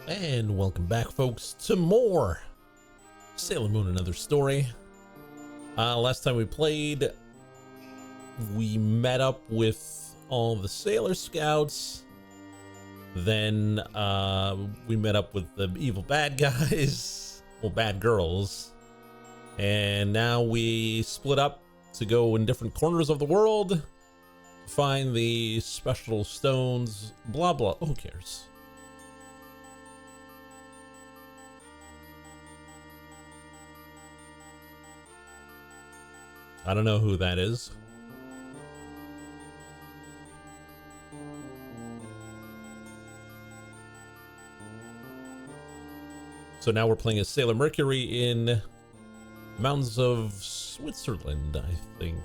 And welcome back, folks, to more Sailor Moon, another story. Last time we played, we met up with all the Sailor Scouts. Then we met up with the evil bad guys, well, bad girls. And now we split up to go in different corners of the world to find the special stones, blah, blah. Who cares? I don't know who that is. So now we're playing as Sailor Mercury in mountains of Switzerland, I think.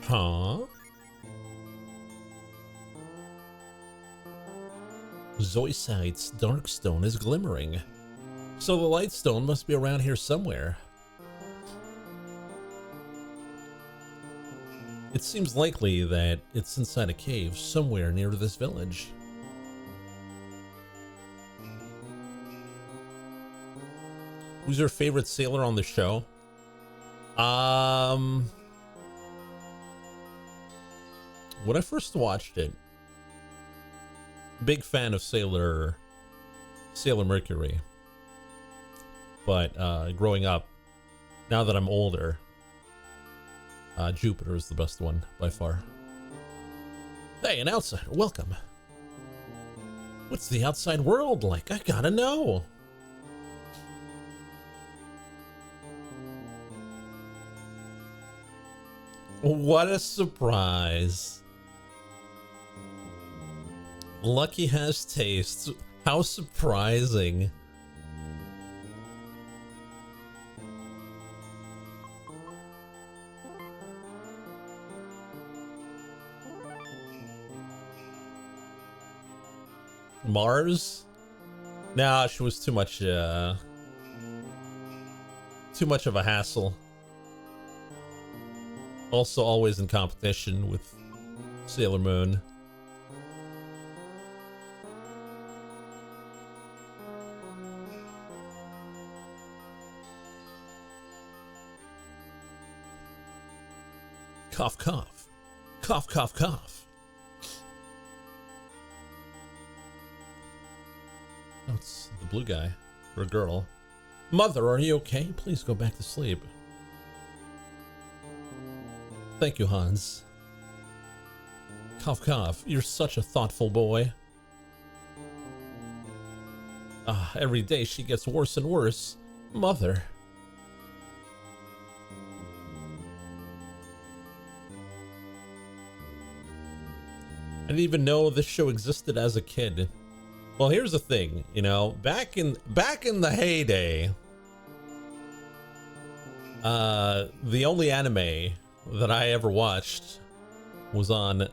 Huh? Zoisite's Darkstone is glimmering. So the Lightstone must be around here somewhere. It seems likely that it's inside a cave somewhere near this village. Who's your favorite sailor on the show? When I first watched it, big fan of Sailor Mercury. But growing up, now that I'm older, Jupiter is the best one by far. Hey, an outsider, welcome. What's the outside world like? I gotta know. What a surprise. Lucky has taste. How surprising. Mars? Nah, she was too much of a hassle. Also always in competition with Sailor Moon. Cough, cough. Cough, cough, cough. Oh, it's the blue guy. Or girl. Mother, are you okay? Please go back to sleep. Thank you, Hans. Cough, cough. You're such a thoughtful boy. Every day she gets worse and worse. Mother. I didn't even know this show existed as a kid. Well, here's the thing, you know, back in the heyday, the only anime that I ever watched was on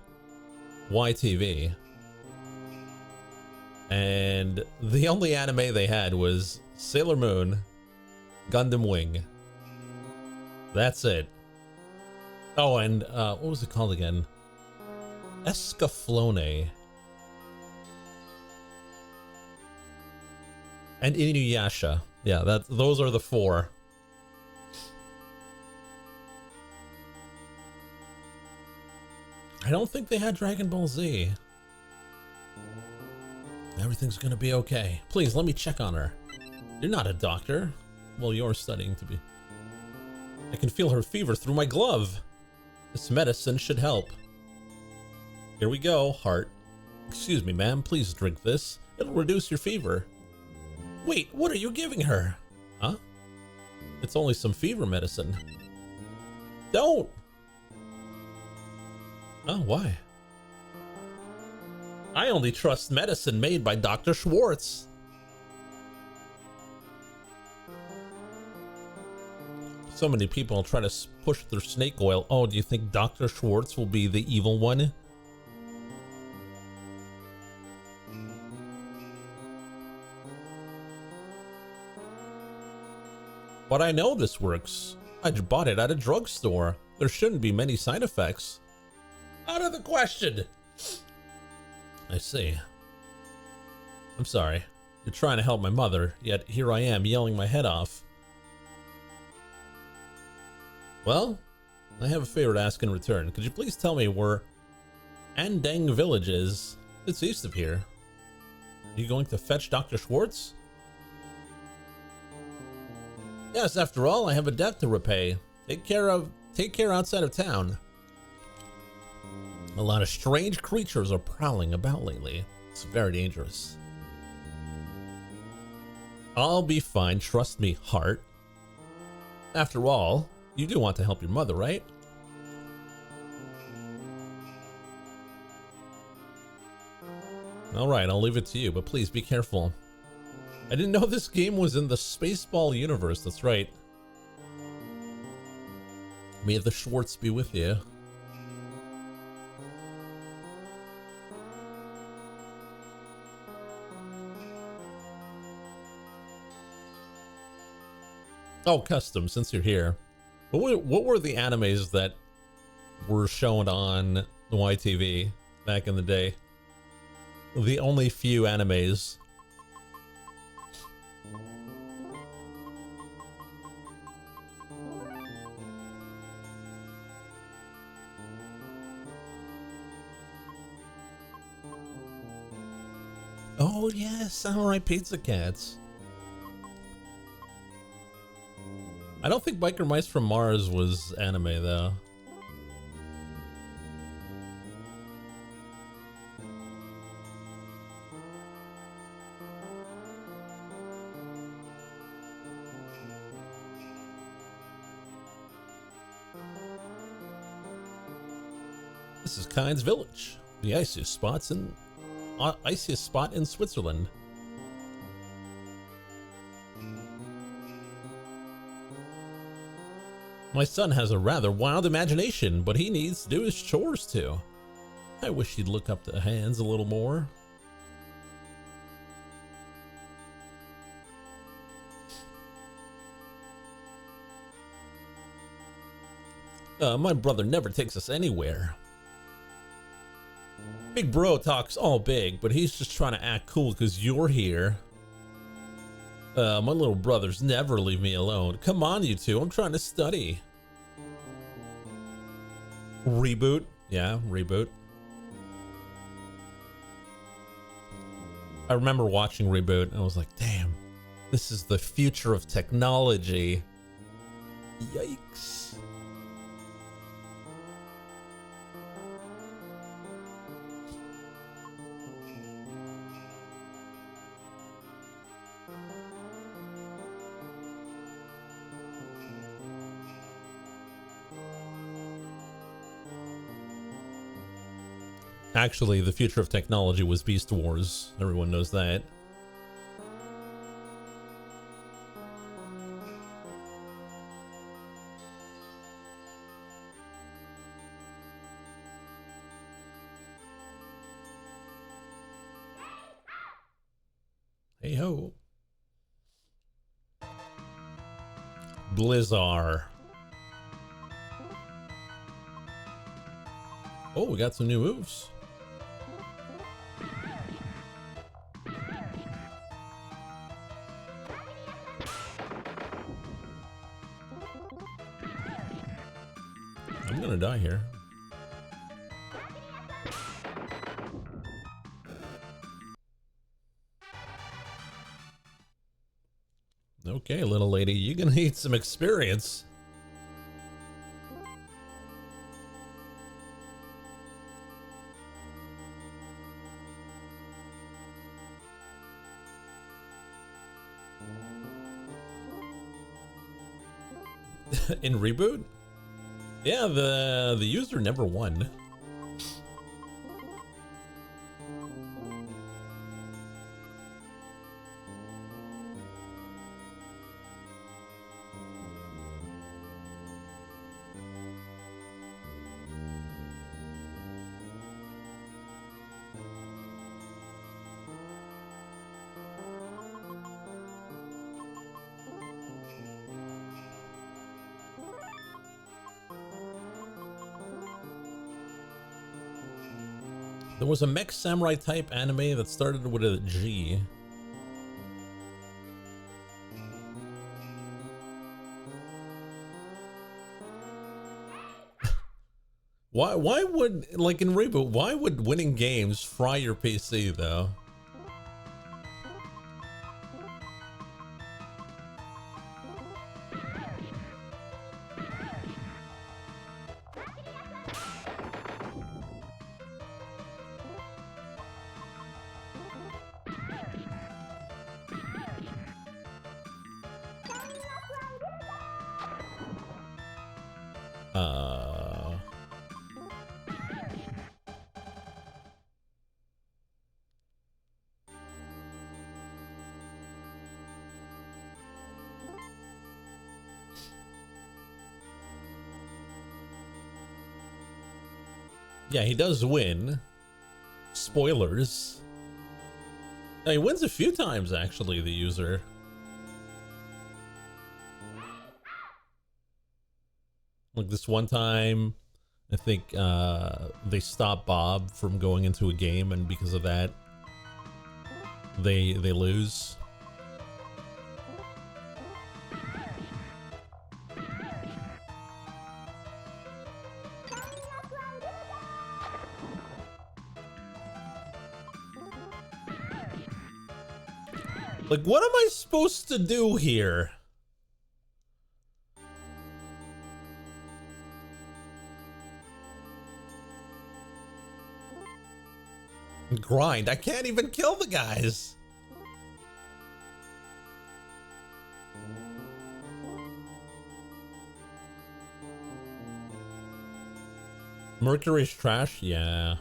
YTV. And the only anime they had was Sailor Moon, Gundam Wing. That's it. Oh, and what was it called again? Escaflowne. And Inuyasha. Yeah, those are the four. I don't think they had Dragon Ball Z. Everything's gonna be okay. Please, let me check on her. You're not a doctor. Well, you're studying to be. I can feel her fever through my glove. This medicine should help. Here we go, heart. Excuse me, ma'am. Please drink this. It'll reduce your fever. Wait, what are you giving her? Huh? It's only some fever medicine. Don't! Oh, why? I only trust medicine made by Dr. Schwartz. So many people try to push their snake oil. Oh, do you think Dr. Schwartz will be the evil one? But I know this works. I just bought it at a drugstore. There shouldn't be many side effects. Out of the question. I see. I'm sorry. You're trying to help my mother, yet here I am yelling my head off. Well, I have a favor to ask in return. Could you please tell me where Andang Village is? It's east of here. Are you going to fetch Dr. Schwartz? Yes, after all, I have a debt to repay. Take care outside of town. A lot of strange creatures are prowling about lately. It's very dangerous. I'll be fine, trust me, heart. After all, you do want to help your mother, right? Alright, I'll leave it to you, but please be careful. I didn't know this game was in the Spaceball universe, that's right. May the Schwartz be with you. Oh, custom, since you're here. What were the animes that were shown on YTV back in the day? The only few animes. Oh yes, Samurai Pizza Cats. I don't think Biker Mice from Mars was anime though. This is Kind's Village, the iciest spot in Switzerland. My son has a rather wild imagination, but he needs to do his chores too. I wish he'd look up the hands a little more. My brother never takes us anywhere. Big bro talks all big, but he's just trying to act cool because you're here. My little brothers never leave me alone. Come on, you two. I'm trying to study. Reboot? Yeah, reboot. I remember watching Reboot and I was like, damn, this is the future of technology. Yikes. Actually, the future of technology was Beast Wars. Everyone knows that. Hey ho. Blizzard. Oh, we got some new moves. I'm gonna die here. Okay, little lady, you're gonna need some experience. In Reboot? Yeah, the user never won. There was a mech samurai type anime that started with a G. Why would, like in Reboot, why would winning games fry your PC though? Yeah, he does win. Spoilers. He wins a few times, actually, the user. Like this one time, I think they stopped Bob from going into a game, and because of that, they lose. Like, what am I supposed to do here? Grind. I can't even kill the guys. Mercury's trash? Yeah.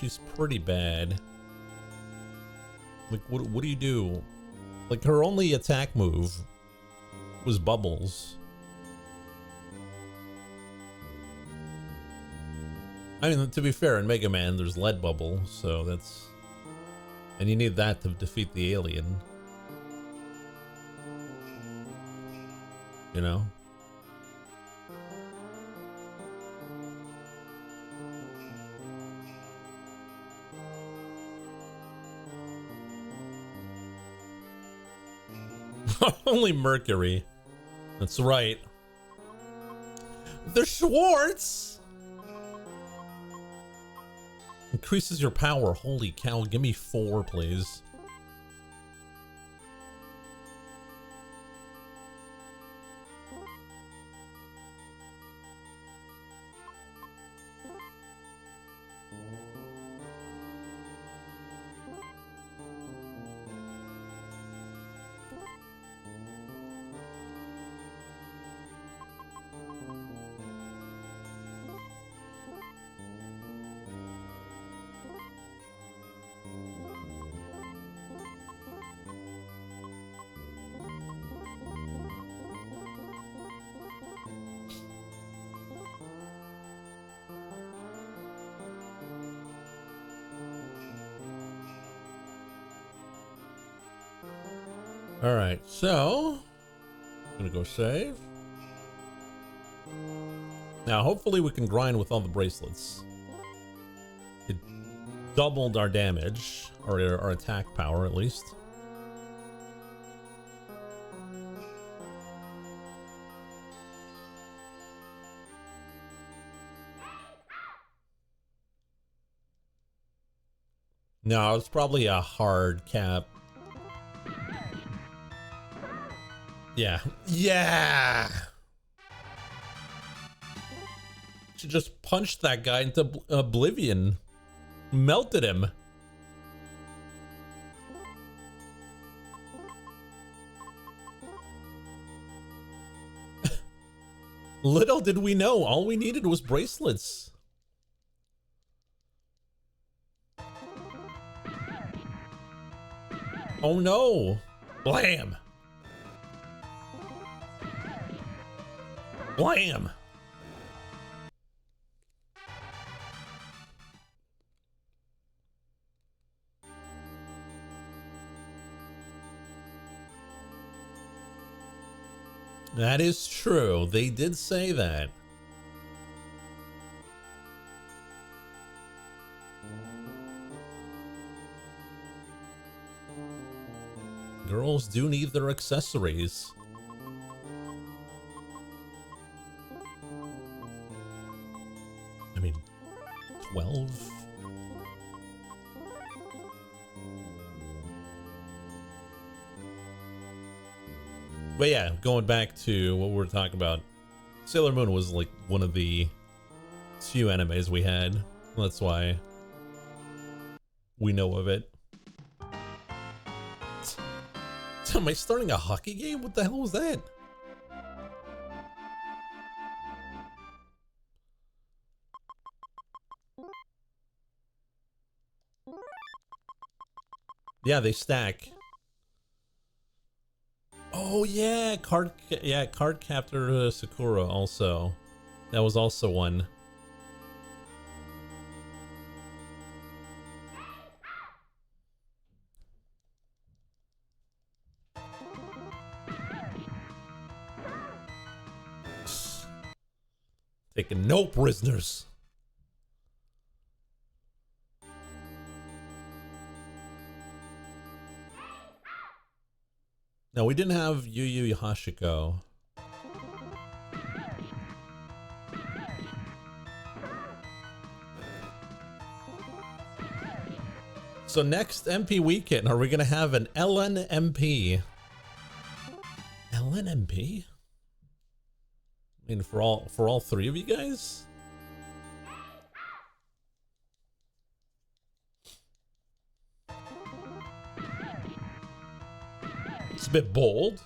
She's pretty bad. Like, what do you do? Like, her only attack move was bubbles. I mean, to be fair, in Mega Man, there's lead bubble, so that's... And you need that to defeat the alien. You know? Only Mercury. That's right. The Schwartz! Increases your power. Holy cow, give me 4, please. All right, so I'm gonna go save. Now, hopefully we can grind with all the bracelets. It doubled our damage, or our attack power at least. No, it's probably a hard cap. Yeah. Yeah! She just punched that guy into oblivion. Melted him. Little did we know, all we needed was bracelets. Oh no! Blam! Blam! That is true. They did say that. models do need their accessories. I mean, 12? But yeah, going back to what we were talking about, Sailor Moon was like one of the few animes we had. That's why we know of it. Am I starting a hockey game? What the hell was that? Yeah, they stack. Oh yeah, card captor Sakura also. That was also one. Taking no prisoners. No, we didn't have Yu Yu Hashiko. So next MP weekend, are we gonna have an LNMP? LNMP? I mean, for all three of you guys? It's a bit bold.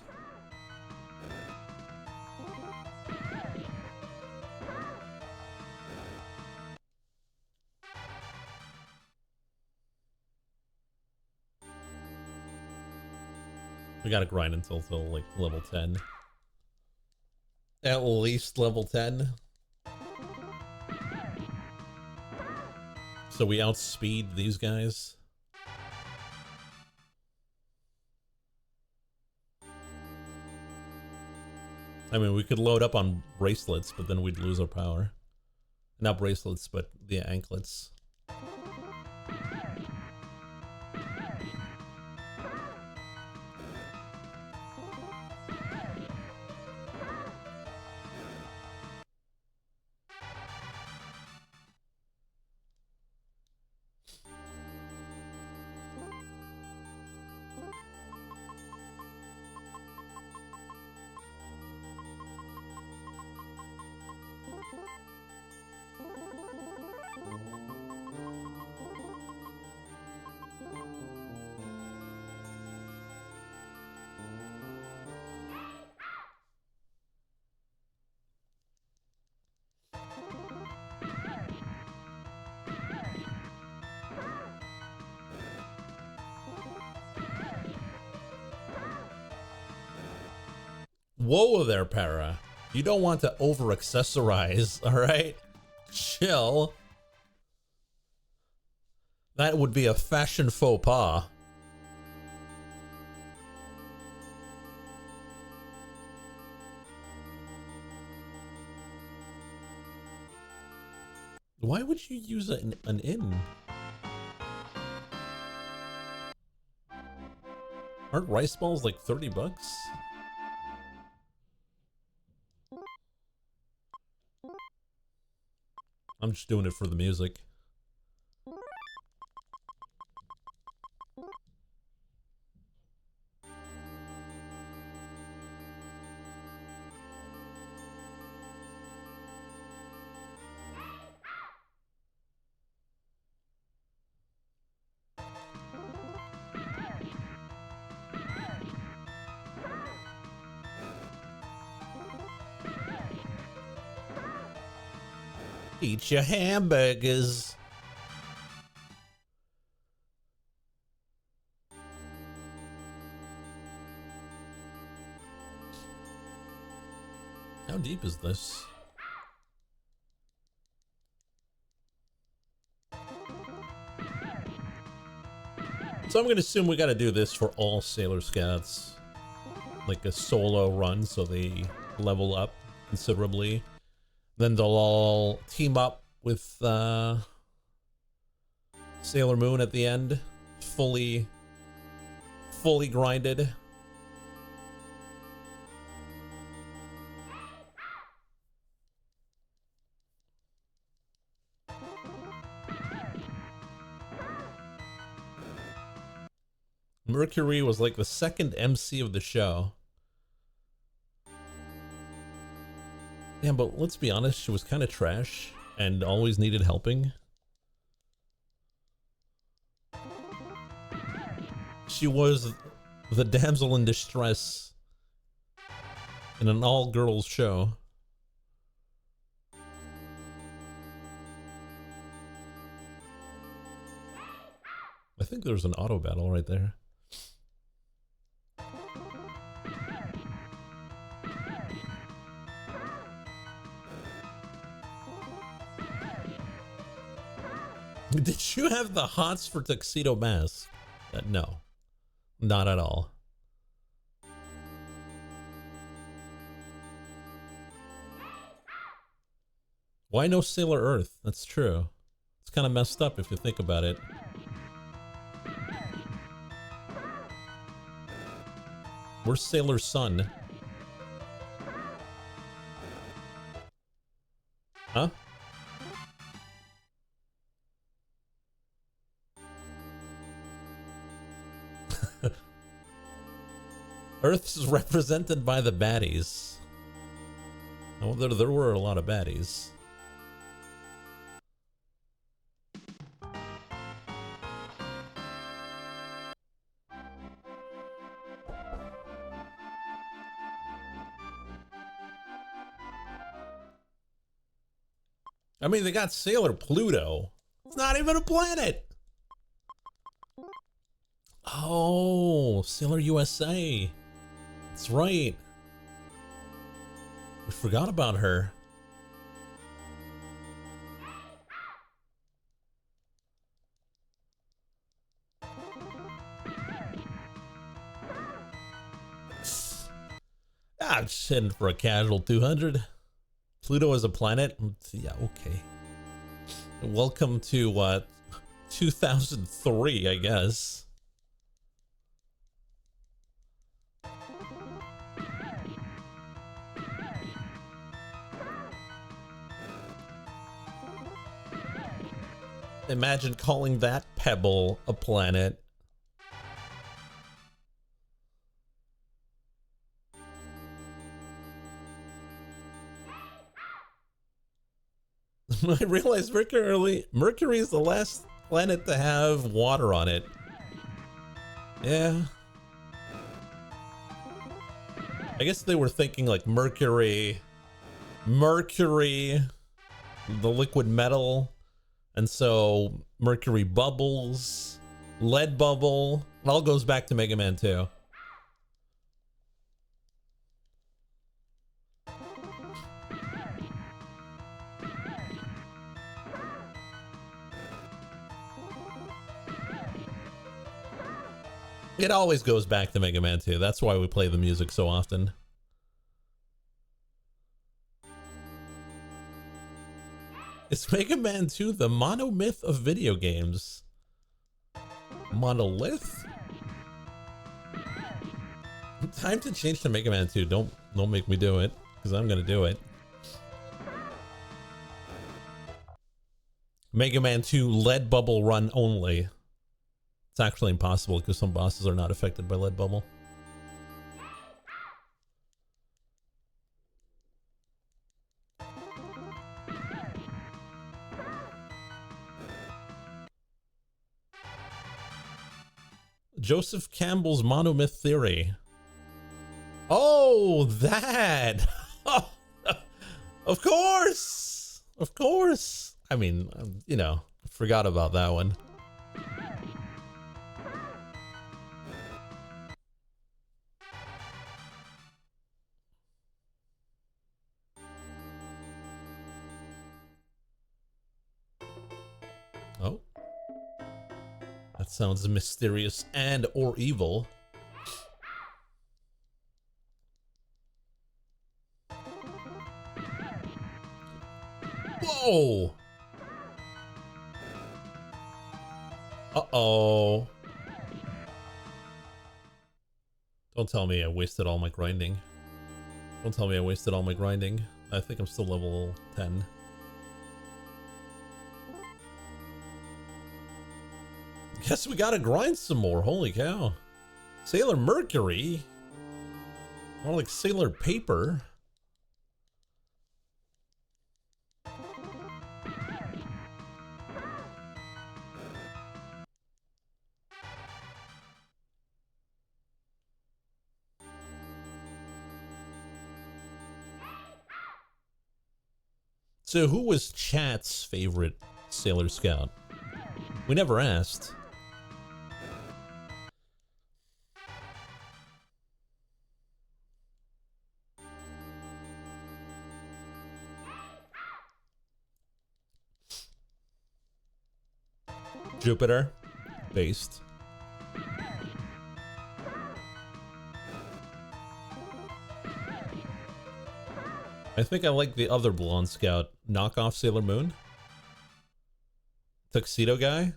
We gotta grind until like level 10. At least level 10. So we outspeed these guys. I mean, we could load up on bracelets, but then we'd lose our power. Not bracelets, but the anklets. Whoa there, Para. You don't want to over-accessorize, alright? Chill. That would be a fashion faux pas. Why would you use an inn? Aren't rice balls like 30 bucks? I'm just doing it for the music. Eat your hamburgers. How deep is this? So I'm gonna assume we gotta do this for all Sailor Scouts. Like a solo run so they level up considerably. Then they'll all team up with Sailor Moon at the end. Fully grinded. Mercury was like the second MC of the show. Yeah, but let's be honest, she was kind of trash and always needed helping. She was the damsel in distress in an all-girls show. I think there's an auto battle right there. Did you have the hots for Tuxedo Mask? No, not at all. Why no Sailor Earth? That's true. It's kind of messed up if you think about it. Where's Sailor Sun? Huh? Earth is represented by the baddies. Oh, there were a lot of baddies. I mean, they got Sailor Pluto. It's not even a planet. Oh, Sailor USA. That's right. We forgot about her. I'm just heading for a casual 200. Pluto as a planet? Yeah, okay. Welcome to 2003, I guess. Imagine calling that pebble a planet. I realized Mercury is the last planet to have water on it. Yeah. I guess they were thinking like Mercury, the liquid metal, and so Mercury bubbles, lead bubble. It all goes back to Mega Man 2. It always goes back to Mega Man 2. That's why we play the music so often. Is Mega Man 2 the monomyth of video games? Monolith? Time to change to Mega Man 2. Don't make me do it, because I'm gonna do it. Mega Man 2 lead bubble run only. It's actually impossible because some bosses are not affected by lead bubble. Joseph Campbell's monomyth theory. Oh, that! Of course! Of course! I mean, you know, forgot about that one. Oh. That sounds mysterious and or evil. Whoa! Uh-oh. Don't tell me I wasted all my grinding. Don't tell me I wasted all my grinding. I think I'm still level 10. Guess we gotta grind some more. Holy cow. Sailor Mercury? More like Sailor Paper. So who was chat's favorite Sailor Scout? We never asked. Jupiter based. I think I like the other blonde scout, knockoff Sailor Moon. Tuxedo guy.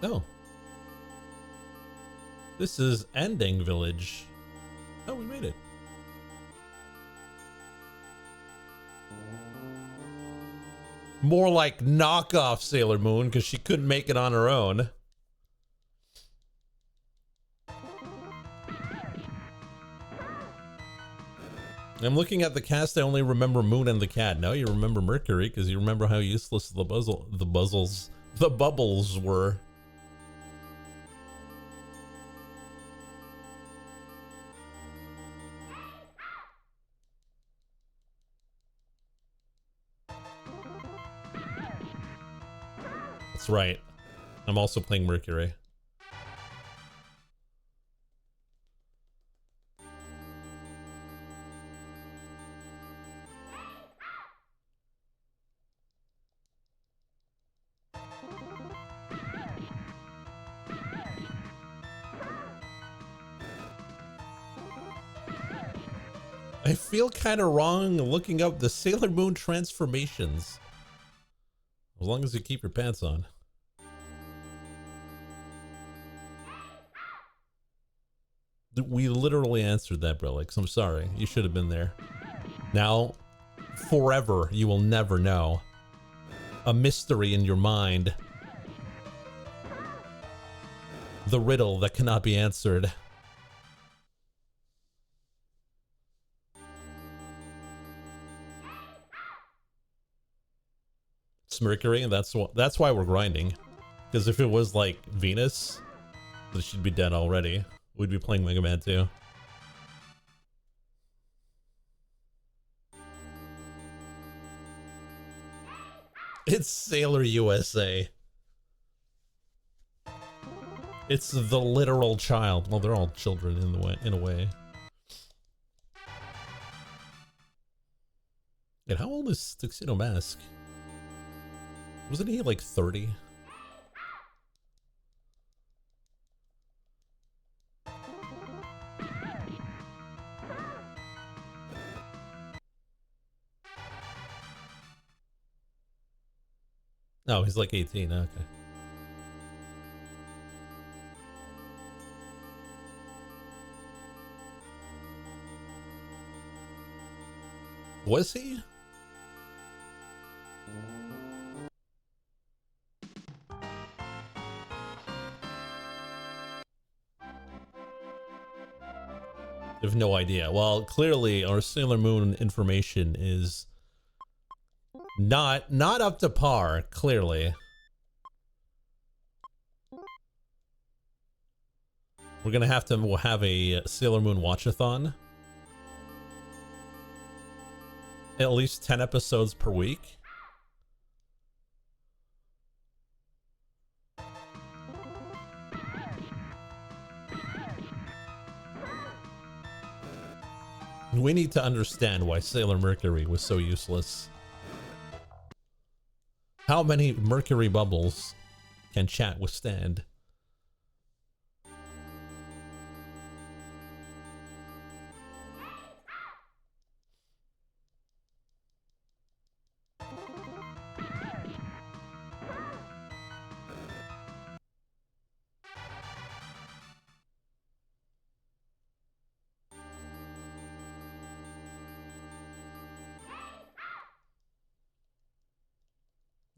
Oh. This is Ending Village. Oh, we made it. More like knockoff Sailor Moon because she couldn't make it on her own. I'm looking at the cast. I only remember Moon and the cat. No, you remember Mercury because you remember how useless the bubbles were. That's right. I'm also playing Mercury. I feel kind of wrong looking up the Sailor Moon transformations. As long as you keep your pants on. We literally answered that, Brillix. I'm sorry. You should have been there. Now, forever, you will never know. A mystery in your mind. The riddle that cannot be answered. It's Mercury, and that's why we're grinding. Because if it was like Venus, then she'd be dead already. We'd be playing Mega Man 2. It's Sailor USA. It's the literal child. Well, they're all children in a way. And how old is Tuxedo Mask? Wasn't he like 30? No, he's like 18. Okay. Was he? I have no idea. Well, clearly our Sailor Moon information is not up to par, clearly. We're gonna have to have a Sailor Moon watch-a-thon. At least 10 episodes per week. We need to understand why Sailor Mercury was so useless. How many Mercury bubbles can chat withstand?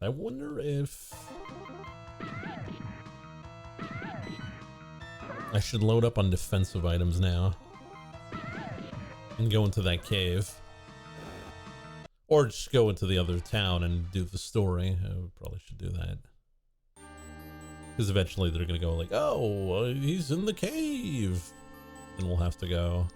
I wonder if... I should load up on defensive items now and go into that cave. Or just go into the other town and do the story. I probably should do that. Because eventually they're going to go like, oh, he's in the cave. And we'll have to go.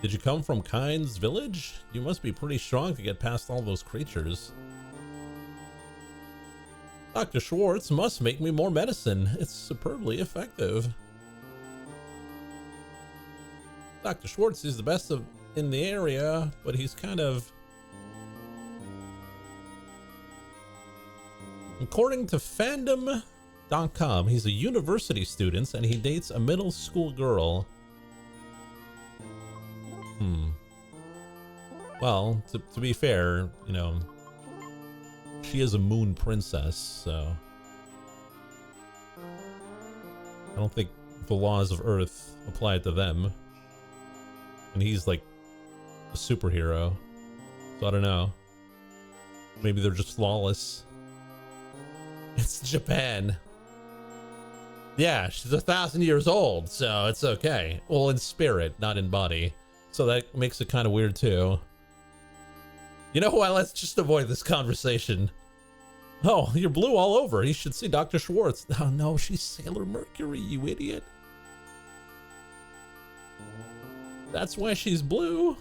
Did you come from Kind's village? You must be pretty strong to get past all those creatures. Dr. Schwartz must make me more medicine. It's superbly effective. Dr. Schwartz is the best in the area, but he's kind of... According to fandom.com, he's a university student and he dates a middle school girl. Well, to be fair, you know, she is a moon princess, so I don't think the laws of Earth apply to them. And he's like a superhero, so I don't know. Maybe they're just flawless. It's Japan. Yeah, she's 1,000 years old, so it's okay. Well, in spirit, not in body. So that makes it kind of weird too. You know what? Let's just avoid this conversation. Oh, you're blue all over. You should see Dr. Schwartz. Oh no, she's Sailor Mercury, you idiot. That's why she's blue.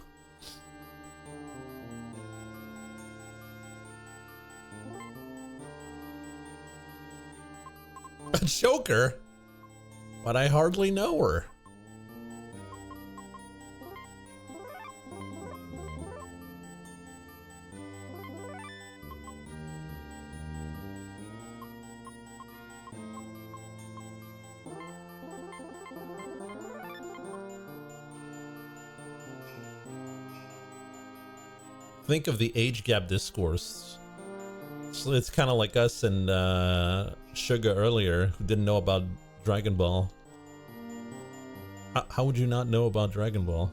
A Joker? But I hardly know her. Think of the age gap discourse. So it's kind of like us and Sugar earlier, who didn't know about Dragon Ball. How would you not know about Dragon Ball?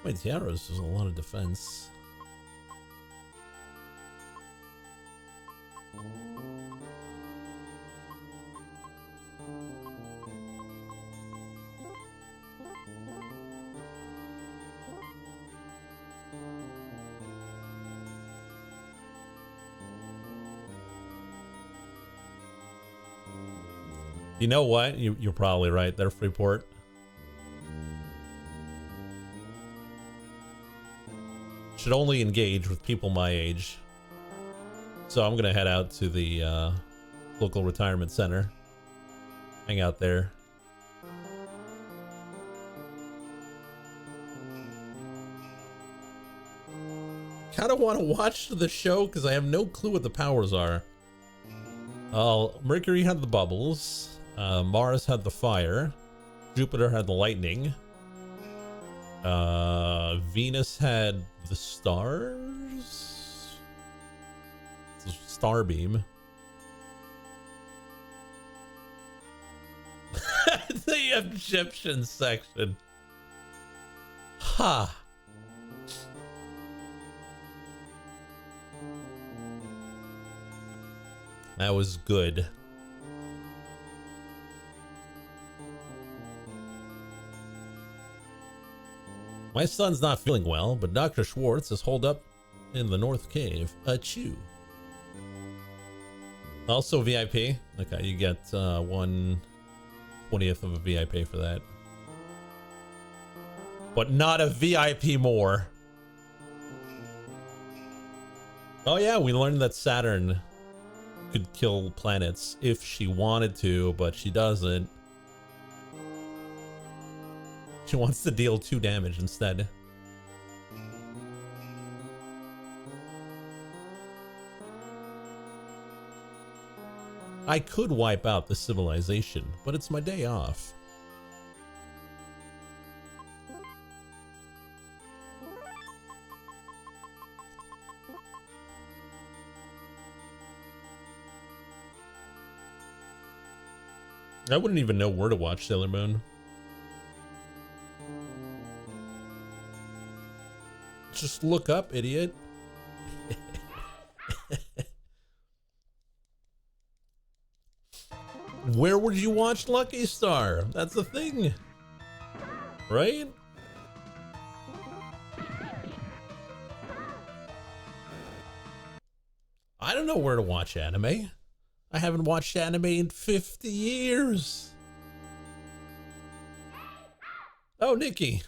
My tiaras is a lot of defense. You know what? You're probably right there, Freeport. Should only engage with people my age. So I'm gonna head out to the local retirement center. Hang out there. Kinda wanna watch the show because I have no clue what the powers are. Mercury had the bubbles. Mars had the fire. Jupiter had the lightning. Venus had the stars? Starbeam. The Egyptian section. Ha! That was good. My son's not feeling well, but Dr. Schwartz is holed up in the North Cave. Achoo. Also VIP. Okay, you get 1/20th of a VIP for that. But not a VIP more. Oh yeah, we learned that Saturn could kill planets if she wanted to, but she doesn't. She wants to deal 2 damage instead. I could wipe out the civilization, but it's my day off. I wouldn't even know where to watch Sailor Moon. Just look up, idiot. Where would you watch Lucky Star? That's the thing, right? I don't know where to watch anime. I haven't watched anime in 50 years. Oh, Nikki,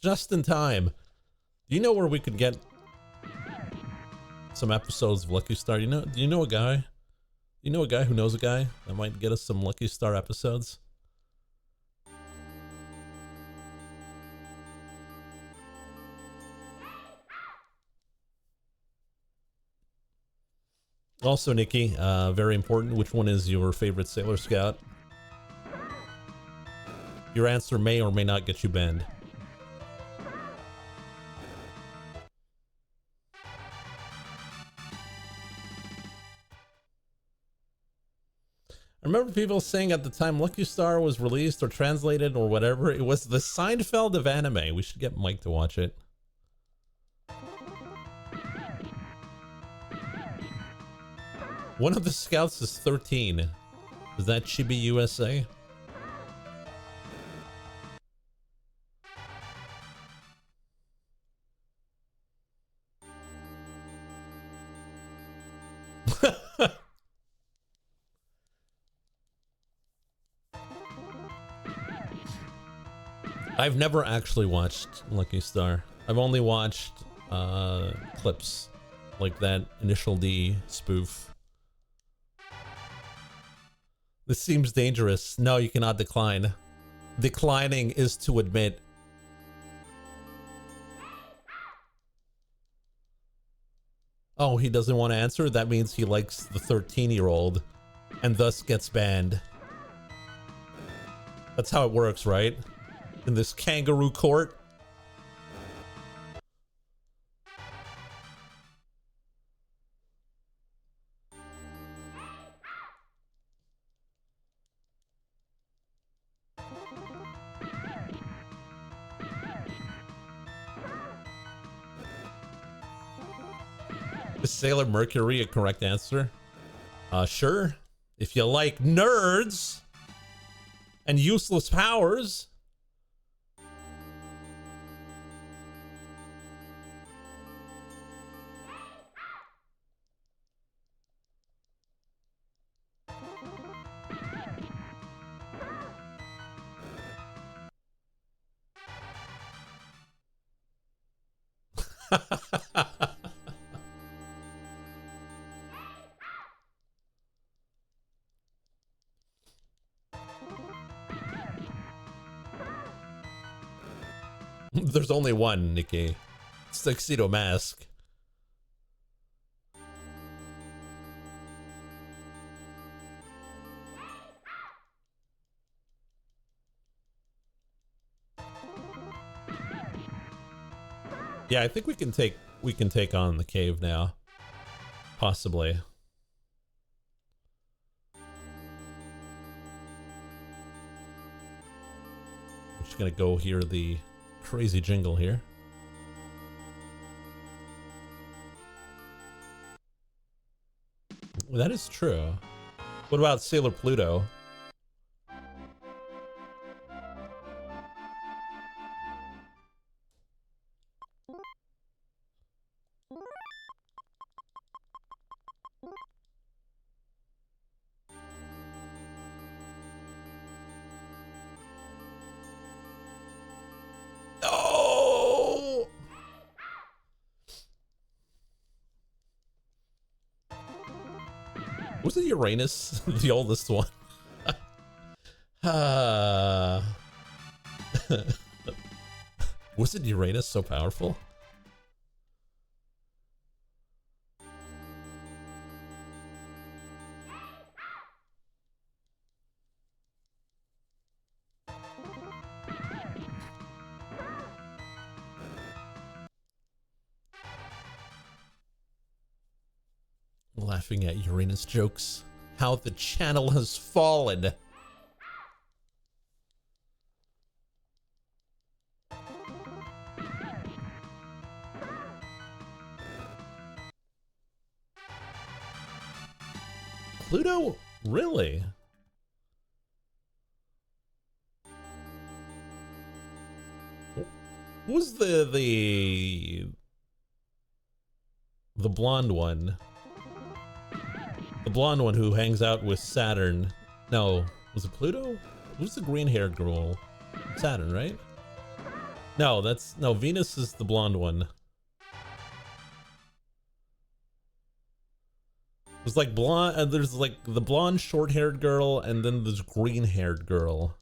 just in time. Do you know where we could get some episodes of Lucky Star? Do you know a guy? You know a guy who knows a guy that might get us some Lucky Star episodes? Also, Nikki, very important, which one is your favorite Sailor Scout? Your answer may or may not get you banned. I remember people saying at the time Lucky Star was released or translated or whatever, it was the Seinfeld of anime. We should get Mike to watch it. One of the scouts is 13. Is that Chibi USA? I've never actually watched Lucky Star. I've only watched clips like that Initial D spoof. This seems dangerous. No, you cannot decline. Declining is to admit. Oh, he doesn't want to answer? That means he likes the 13-year-old and thus gets banned. That's how it works, right? In this kangaroo court. Is Sailor Mercury a correct answer? Sure. If you like nerds and useless powers. There's only one, Nikki. It's Tuxedo Mask. Yeah, I think we can take on the cave now. Possibly. I'm just gonna go hear the crazy jingle here. Well, that is true. What about Sailor Pluto? Oh! Was it Uranus, the oldest one? Was it Uranus so powerful? Laughing at Uranus jokes. How the channel has fallen. Pluto? Really? Who's the blonde one? The blonde one who hangs out with Saturn. No, was it Pluto? Who's the green-haired girl? Saturn, right? No, no, Venus is the blonde one. There's like blonde, there's like the blonde short-haired girl and then this green-haired girl.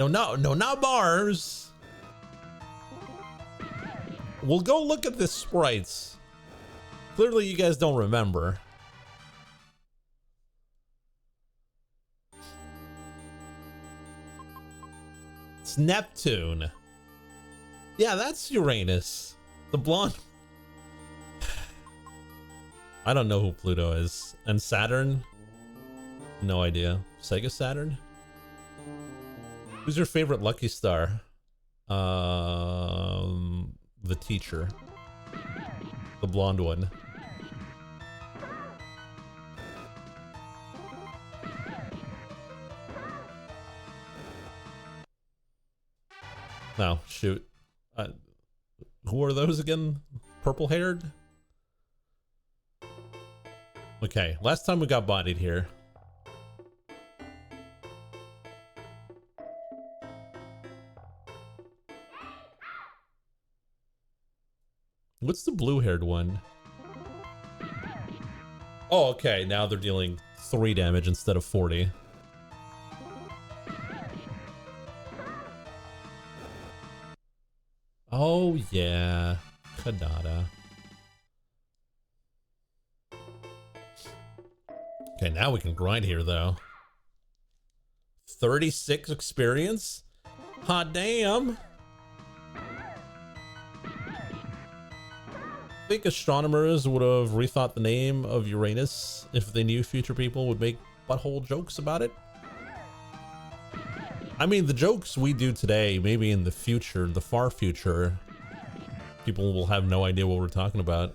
No, not Mars. We'll go look at the sprites. Clearly you guys don't remember. It's Neptune. Yeah, that's Uranus. The blonde. I don't know who Pluto is. And Saturn? No idea. Sega Saturn? Who's your favorite Lucky Star? The teacher. The blonde one. No, shoot. Who are those again? Purple haired? Okay, last time we got bodied here. What's the blue-haired one? Oh, okay. Now they're dealing 3 damage instead of 40. Oh, yeah. Kadada. Okay, now we can grind here, though. 36 experience? Hot damn. I think astronomers would have rethought the name of Uranus if they knew future people would make butthole jokes about it. I mean, the jokes we do today, maybe in the future, the far future, people will have no idea what we're talking about.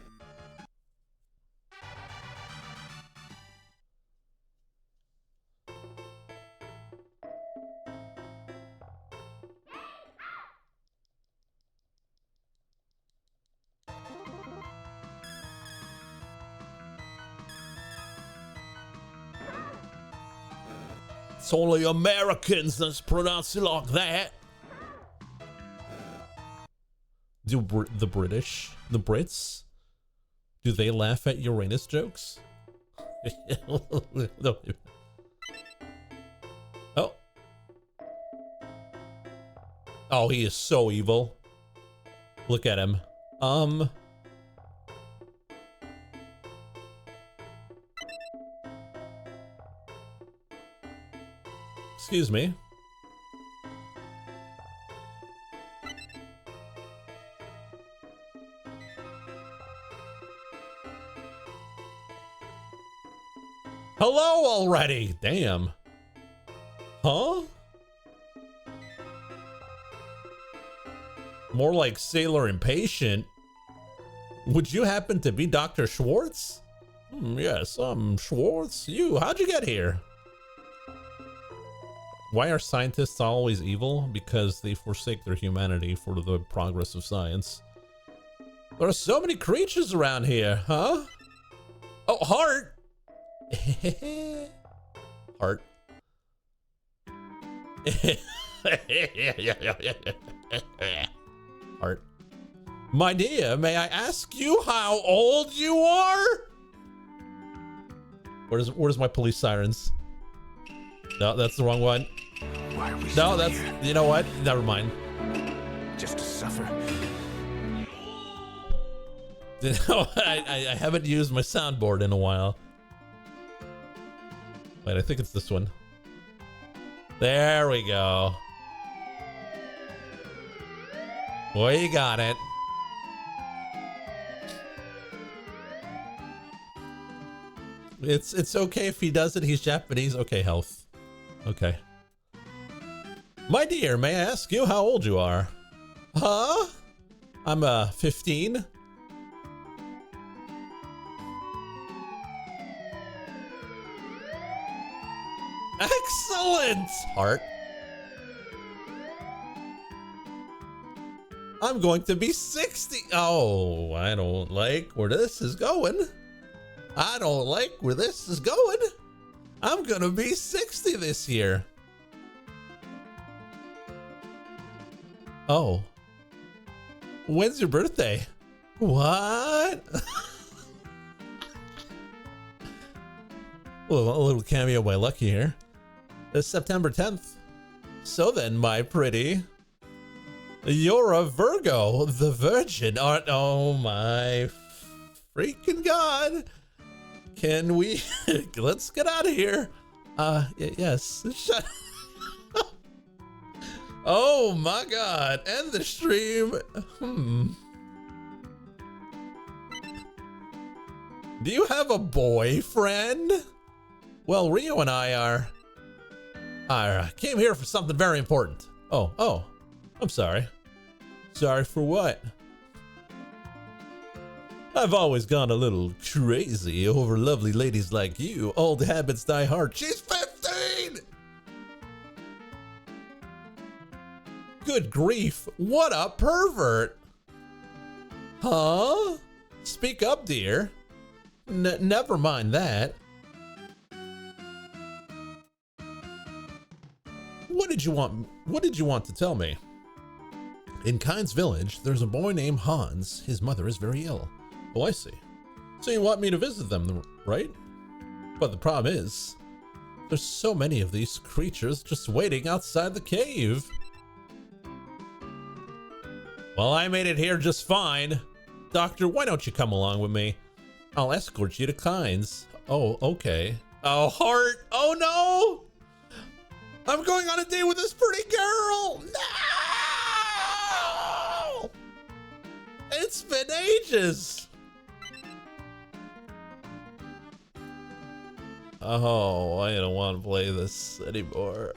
It's only Americans that pronounce it like that. Do the British, the Brits, do they laugh at Uranus jokes? Oh. Oh, he is so evil. Look at him. Excuse me. Hello already. Damn. Huh? More like Sailor Impatient. Would you happen to be Dr. Schwartz? Yes, I'm Schwartz. How'd you get here? Why are scientists always evil? Because they forsake their humanity for the progress of science. There are so many creatures around here, huh? Oh, heart! Heart. Heart. My dear, may I ask you how old you are? Where's my police sirens? No, that's the wrong one. Why are we No, that's here? You know what? Never mind. Just to suffer. You know, I haven't used my soundboard in a while. Wait, I think it's this one. There we go. Boy, you got it. It's okay if he does it. He's Japanese. Okay, health. Okay. My dear, may I ask you how old you are? Huh? I'm 15. Excellent! Heart. I'm going to be 60. Oh, I don't like where this is going. I don't like where this is going. I'm gonna be 60 this year. Oh. When's your birthday? What? Well, a little cameo by Lucky here. It's September 10th. So then, my pretty, you're a Virgo, the Virgin. Oh my freaking God. Can we, let's get out of here. Yes, shut. Oh my God, end the stream. Do you have a boyfriend? Well, Rio and I came here for something very important. Oh, I'm sorry. Sorry for what? I've always gone a little crazy over lovely ladies like you. Old habits die hard. She's 15! Good grief, what a pervert! Huh? Speak up, dear. Never mind that. What did you want to tell me? In Kind's village, there's a boy named Hans. His mother is very ill. Oh, I see. So you want me to visit them, right? But the problem is, there's so many of these creatures just waiting outside the cave. Well, I made it here just fine. Doctor, why don't you come along with me? I'll escort you to Kind's. Oh, okay. Oh, Heart. Oh, no. I'm going on a date with this pretty girl. No! It's been ages. Oh, I don't want to play this anymore.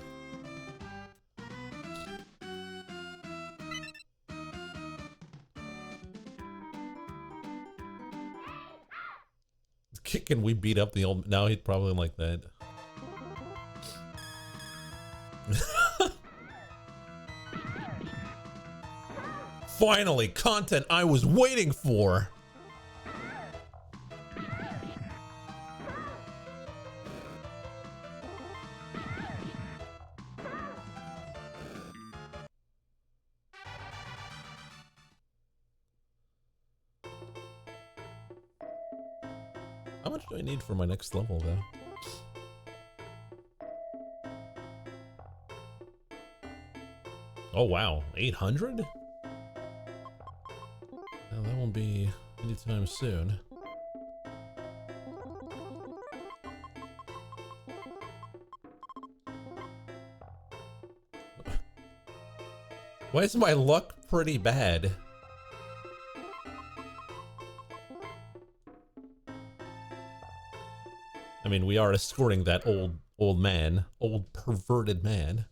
Can we beat up the old? No, he'd probably like that. Finally, content I was waiting for. How much do I need for my next level, though? Oh, wow. 800? Well, that won't be anytime soon. Why is my luck pretty bad? I mean, we are escorting that old man, old perverted man.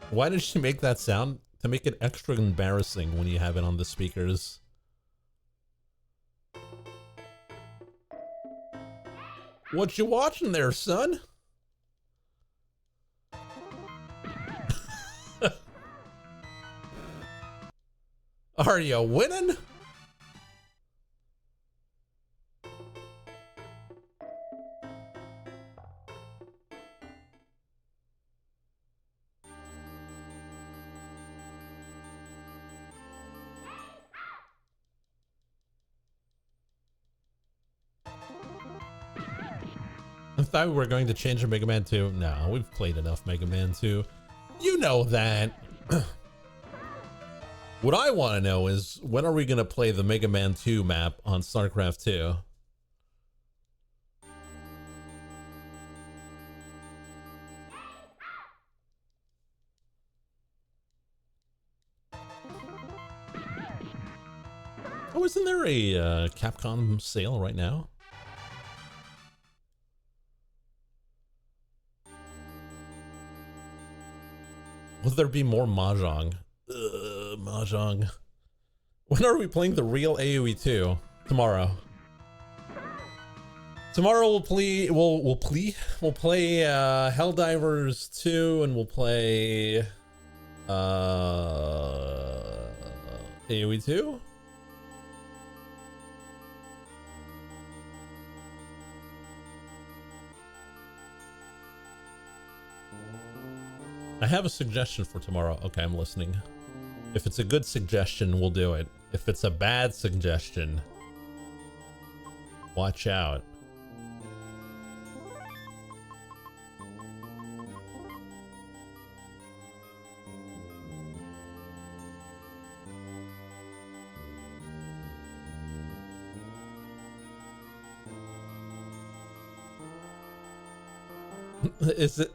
Why did she make that sound? To make it extra embarrassing when you have it on the speakers. What you watching there, son? Are you winning? I thought we were going to change to Mega Man 2. No, we've played enough Mega Man 2. You know that. What I want to know is, when are we going to play the Mega Man 2 map on StarCraft 2? Oh, isn't there a Capcom sale right now? Will there be more Mahjong? Mahjong. When are we playing the real AoE 2? Tomorrow. Tomorrow we'll play Helldivers 2 and we'll play AoE 2? I have a suggestion for tomorrow. Okay, I'm listening. If it's a good suggestion, we'll do it. If it's a bad suggestion, watch out. Is it?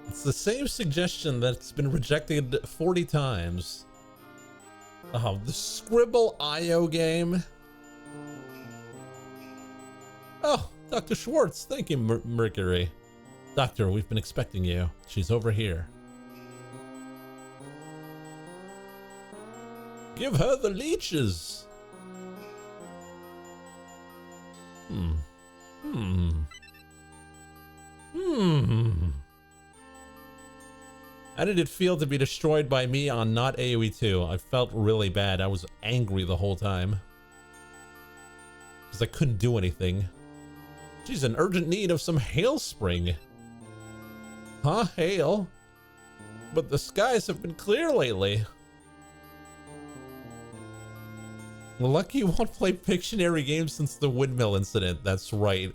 It's the same suggestion that's been rejected 40 times. Oh, the Scribble.io game. Oh, Dr. Schwartz, thank you, Mercury. Doctor, we've been expecting you. She's over here. Give her the leeches. How did it feel to be destroyed by me on not AoE 2? I felt really bad. I was angry the whole time. Because I couldn't do anything. She's in urgent need of some hail spring. Huh? Hail? But the skies have been clear lately. Well, lucky you won't play Pictionary games since the windmill incident. That's right.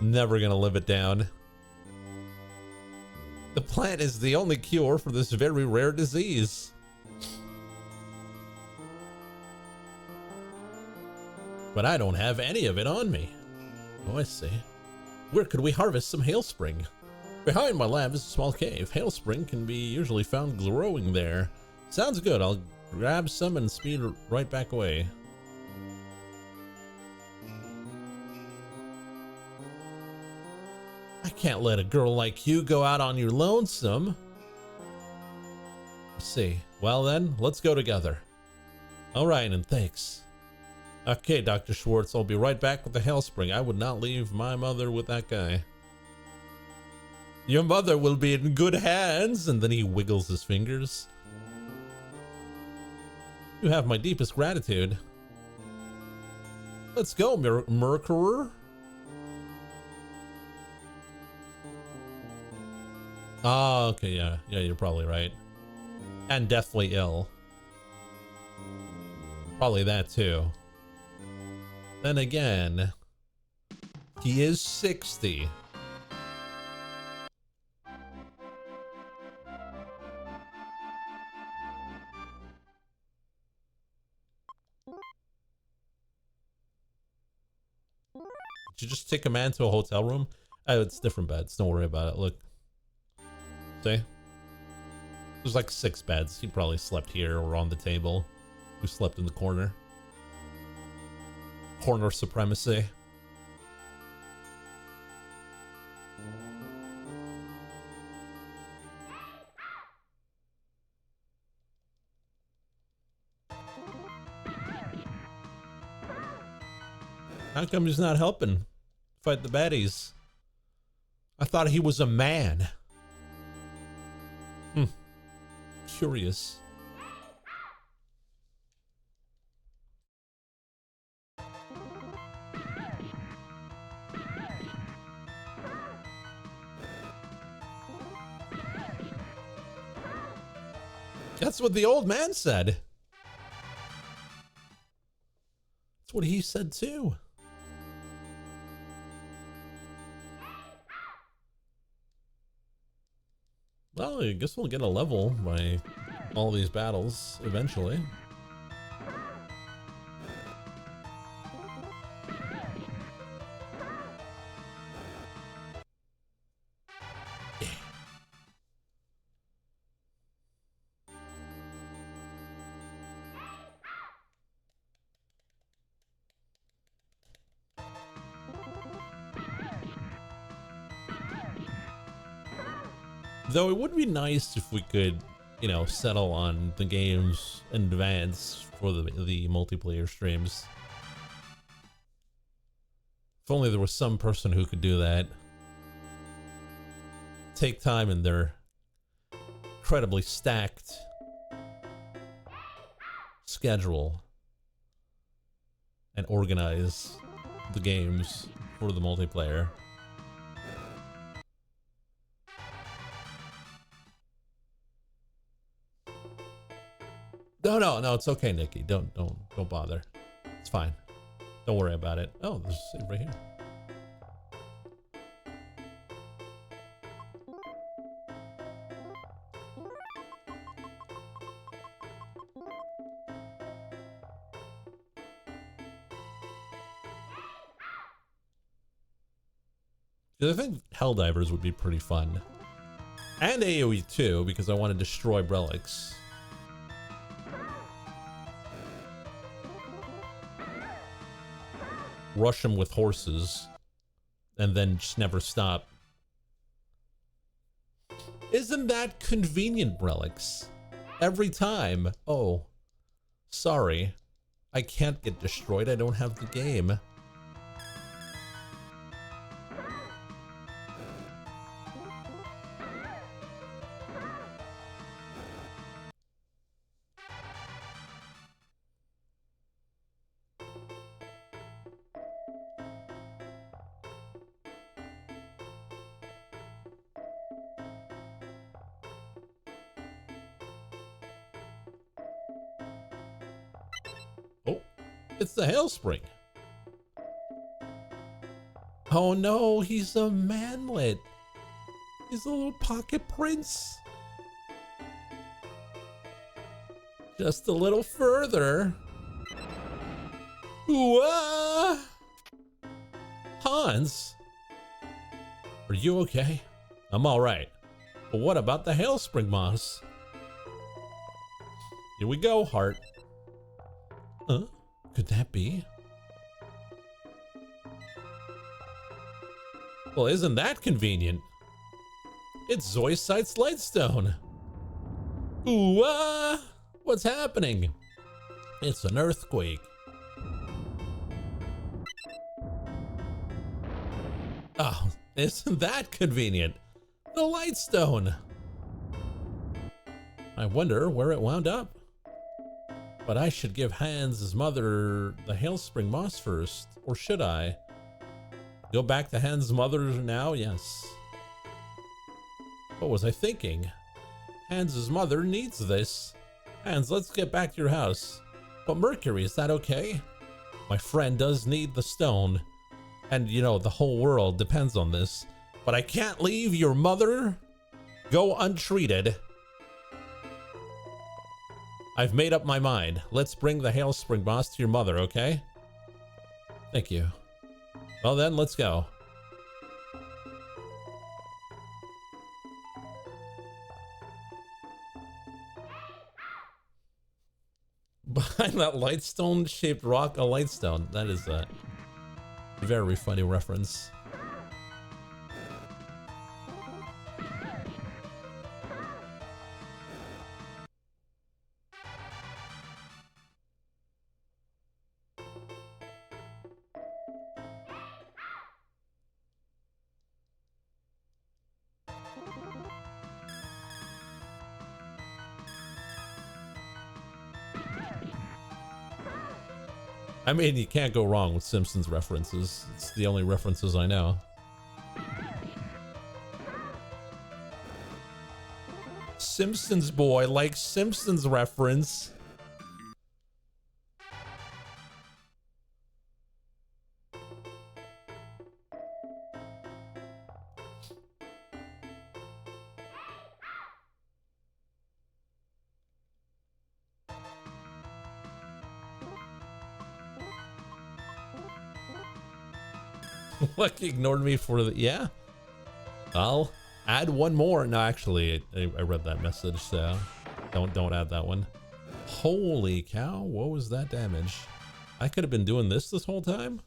Never gonna live it down. The plant is the only cure for this very rare disease. But I don't have any of it on me. Oh, I see. Where could we harvest some hailspring? Behind my lab is a small cave. Hailspring can be usually found growing there. Sounds good. I'll grab some and speed right back away. I can't let a girl like you go out on your lonesome. Let's see. Well then, let's go together. All right, and thanks. Okay, Dr. Schwartz, I'll be right back with the hailspring. I would not leave my mother with that guy. Your mother will be in good hands. And then he wiggles his fingers. You have my deepest gratitude. Let's go, Mercurer. Oh, okay, yeah. Yeah, you're probably right. And deathly ill. Probably that too. Then again, he is 60. Did you just take a man to a hotel room? Oh, it's different beds. Don't worry about it. Look. See? There's like 6 beds. He probably slept here or on the table. Who slept in the corner? Corner supremacy. How come he's not helping fight the baddies? I thought he was a man. Curious. That's what the old man said. That's what he said too. Well, I guess we'll get a level by all these battles eventually. Yeah. Though it would be nice if we could, you know, settle on the games in advance for the multiplayer streams. If only there was some person who could do that. Take time in their incredibly stacked schedule and organize the games for the multiplayer. No, it's okay, Nikki. Don't bother. It's fine. Don't worry about it. Oh, there's a save right here. I think Helldivers would be pretty fun. And AoE too, because I want to destroy relics. Rush them with horses. And then just never stop. Isn't that convenient, relics? Every time. Oh. Sorry. I can't get destroyed. I don't have the game. It's the Hailspring. Oh no, he's a manlet. He's a little pocket prince. Just a little further. Whoa! Hans? Are you okay? I'm alright. But what about the Hailspring moss? Here we go, heart. Huh? Could that be? Well, isn't that convenient? It's Zoisite's Lightstone. Ooh, what's happening? It's an earthquake. Oh, isn't that convenient? The Lightstone. I wonder where it wound up. But I should give Hans' mother the Hailspring moss first, or should I? Go back to Hans' mother now? Yes. What was I thinking? Hans' mother needs this. Hans, let's get back to your house. But Mercury, is that okay? My friend does need the stone. And, you know, the whole world depends on this. But I can't leave your mother go untreated. I've made up my mind. Let's bring the Hailspring moss to your mother, okay? Thank you. Well then, let's go. Behind that lightstone-shaped rock, a lightstone. That is a very funny reference. I mean, you can't go wrong with Simpsons references. It's the only references I know. Simpsons boy likes Simpsons reference. Lucky ignored me for the, yeah. I'll add one more. No, actually, I read that message, so don't add that one. Holy cow, what was that damage? I could have been doing this whole time?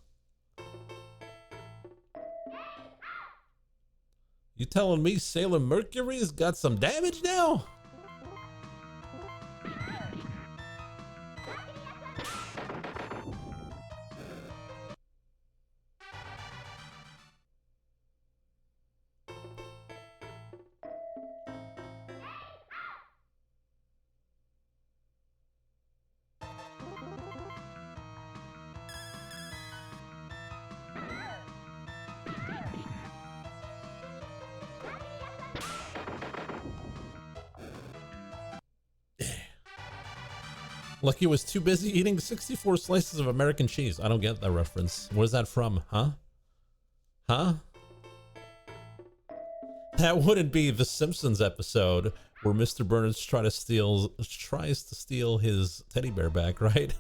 You telling me Sailor Mercury's got some damage now? Lucky was too busy eating 64 slices of American cheese. I don't get that reference. Where's that from? Huh? Huh? That wouldn't be the Simpsons episode where Mr. Burns tries to steal his teddy bear back, right?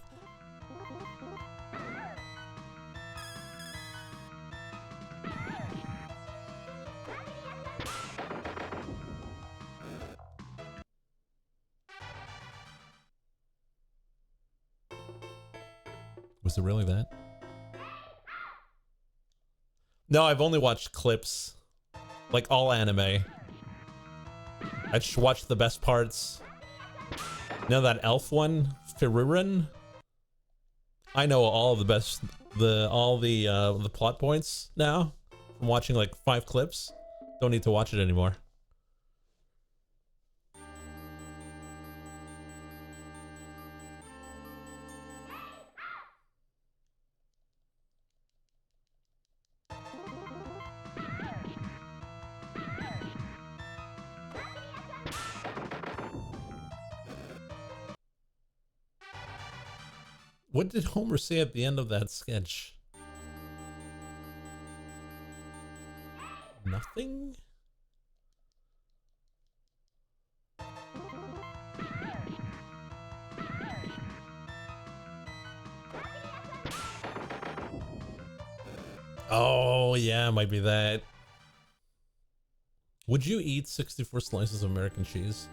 Was it really that? No, I've only watched clips. Like all anime. I just watched the best parts. You know that elf one? Firurin? I know all the best, all the plot points now. I'm watching like 5 clips. Don't need to watch it anymore. What did Homer say at the end of that sketch? Nothing? Oh, yeah, it might be that. Would you eat 64 slices of American cheese?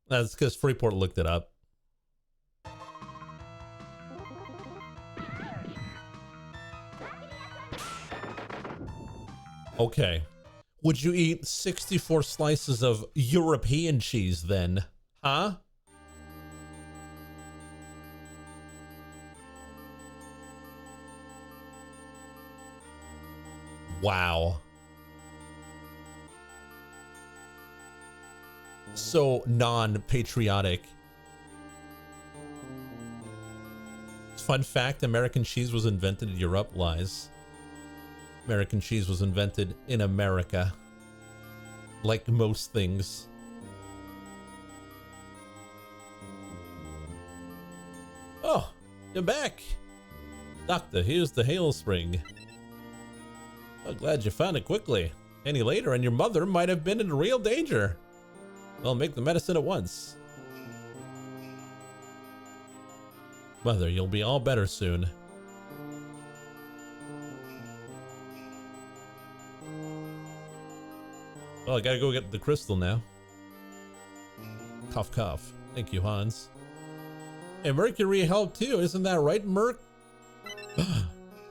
That's because Freeport looked it up. Okay. Would you eat 64 slices of European cheese then? Huh? Wow. So non-patriotic. Fun fact, American cheese was invented in Europe. Lies. American cheese was invented in America. Like most things. Oh, you're back. Doctor, here's the hail spring. I'm glad you found it quickly. Any later and your mother might have been in real danger. I'll make the medicine at once. Mother, you'll be all better soon. Well, I gotta go get the crystal now. Cough, cough. Thank you, Hans. Hey, Mercury helped too, isn't that right, Merc?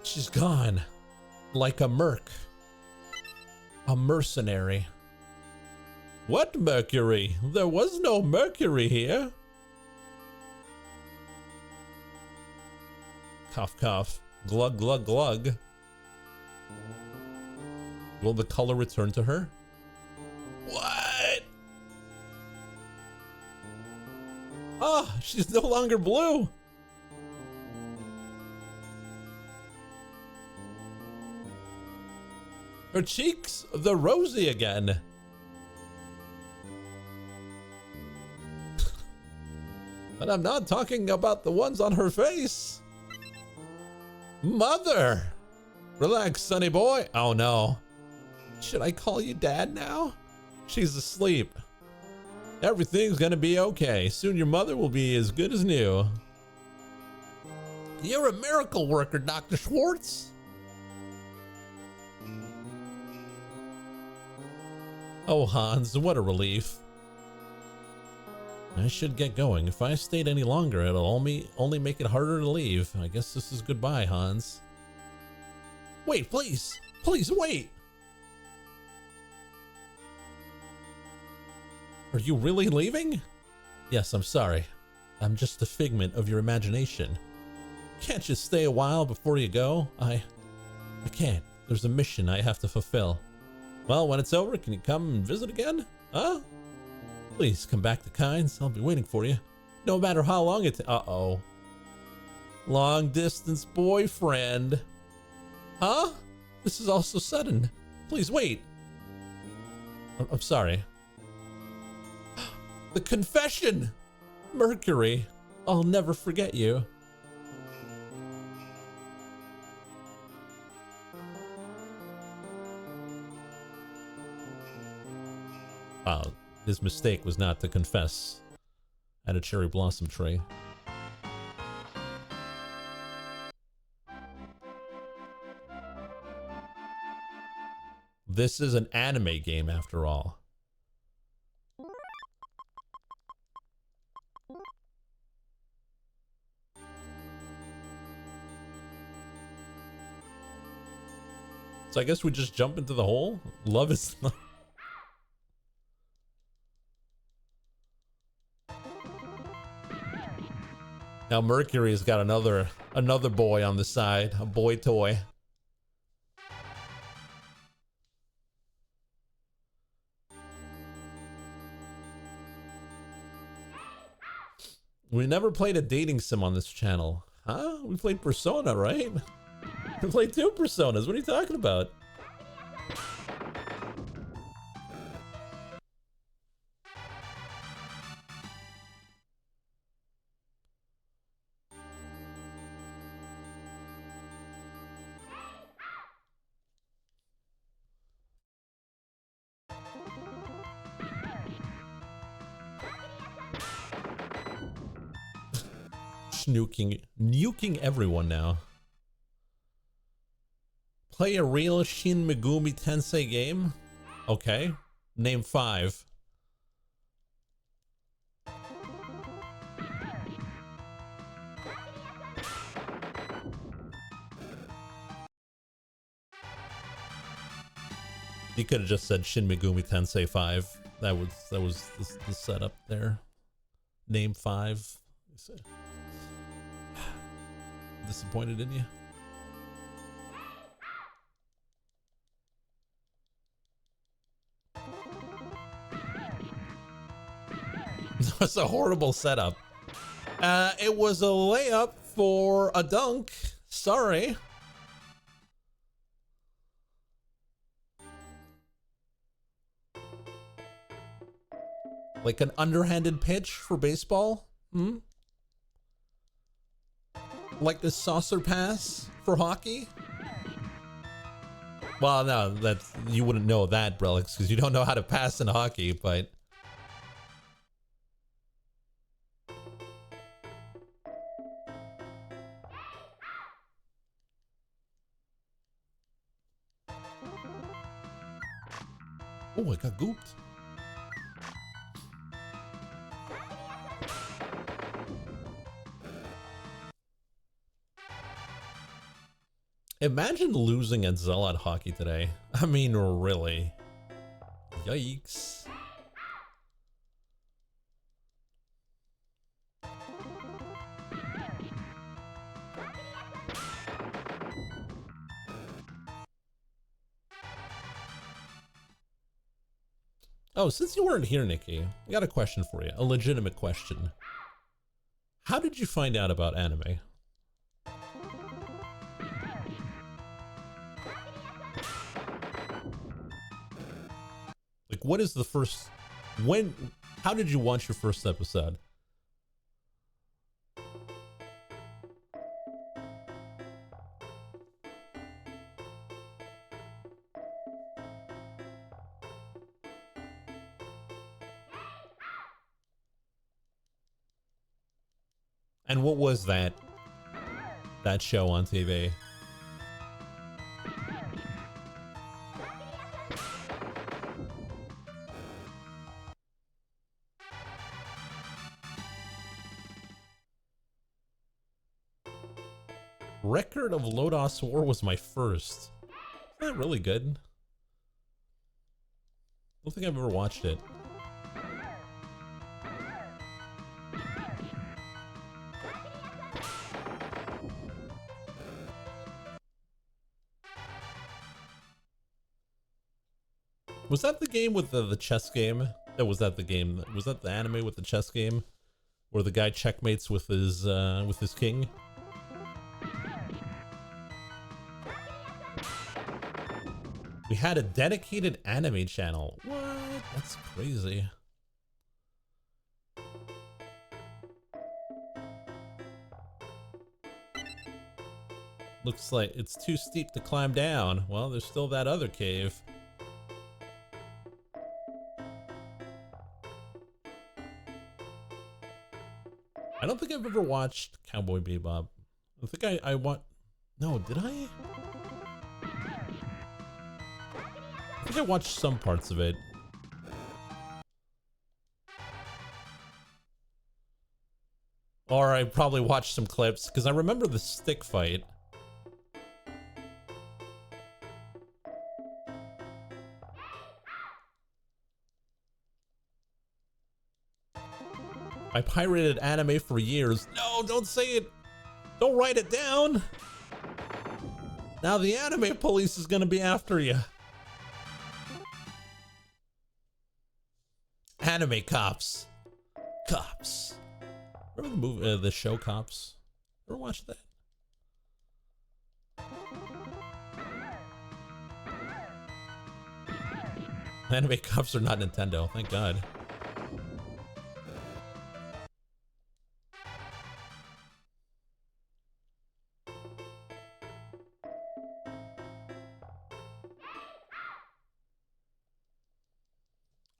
She's gone. Like a merc. A mercenary. What Mercury? There was no Mercury here. Cough, cough. Glug, glug, glug. Will the color return to her? What? Ah, she's no longer blue. Her cheeks, they're rosy again. And I'm not talking about the ones on her face. Mother! Relax, sonny boy. Oh no. Should I call you Dad now? She's asleep. Everything's gonna be okay. Soon your mother will be as good as new. You're a miracle worker, Dr. Schwartz. Oh, Hans, what a relief. I should get going. If I stayed any longer, it'll only make it harder to leave. I guess this is goodbye, Hans. Wait, please! Please, wait! Are you really leaving? Yes, I'm sorry. I'm just a figment of your imagination. Can't you stay a while before you go? I can't. There's a mission I have to fulfill. Well, when it's over, can you come and visit again? Huh? Please come back to Kynes. I'll be waiting for you. No matter how long it uh-oh. Long distance boyfriend. Huh? This is all so sudden. Please wait. I'm sorry. The confession! Mercury, I'll never forget you. His mistake was not to confess at a cherry blossom tree. This is an anime game after all. So I guess we just jump into the hole? Love is not... Now Mercury's got another boy on the side, a boy toy. We never played a dating sim on this channel. Huh? We played Persona, right? We played 2 Personas. What are you talking about? Nuking everyone now. Play a real Shin Megumi Tensei game? Okay. Name 5. You could have just said Shin Megumi Tensei 5. That was the setup there. Name 5. Disappointed in you? That's a horrible setup. It was a layup for a dunk. Sorry. Like an underhanded pitch for baseball? Hmm? Like the saucer pass for hockey? Well, no, that's, you wouldn't know that, Brelix, because you don't know how to pass in hockey, but... Oh, I got gooped. Imagine losing at Zealot hockey today. I mean, really. Yikes. Oh, since you weren't here, Nikki, I got a question for you. A legitimate question. How did you find out about anime? Like, what is the first... How did you watch your first episode? And what was that show on TV? Record of Lodos War was my first. Isn't that really good? I don't think I've ever watched it. Was that the game with the chess game? That was that the game? Was that the anime with the chess game, where the guy checkmates with his king? We had a dedicated anime channel. What? That's crazy. Looks like it's too steep to climb down. Well, there's still that other cave. I don't think I've ever watched Cowboy Bebop. I think I want... No, did I? I think I watched some parts of it. Or I probably watched some clips, because I remember the stick fight. I pirated anime for years. No, don't say it. Don't write it down. Now the anime police is gonna be after you. Anime cops. Cops. Remember the movie, the show Cops? Ever watched that? Anime cops are not Nintendo, thank God.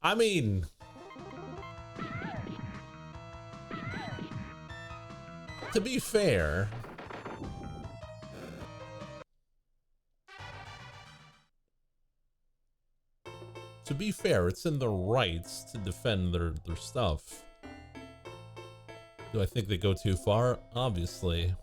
I mean, to be fair, it's in their rights to defend their stuff. Do I think they go too far? Obviously.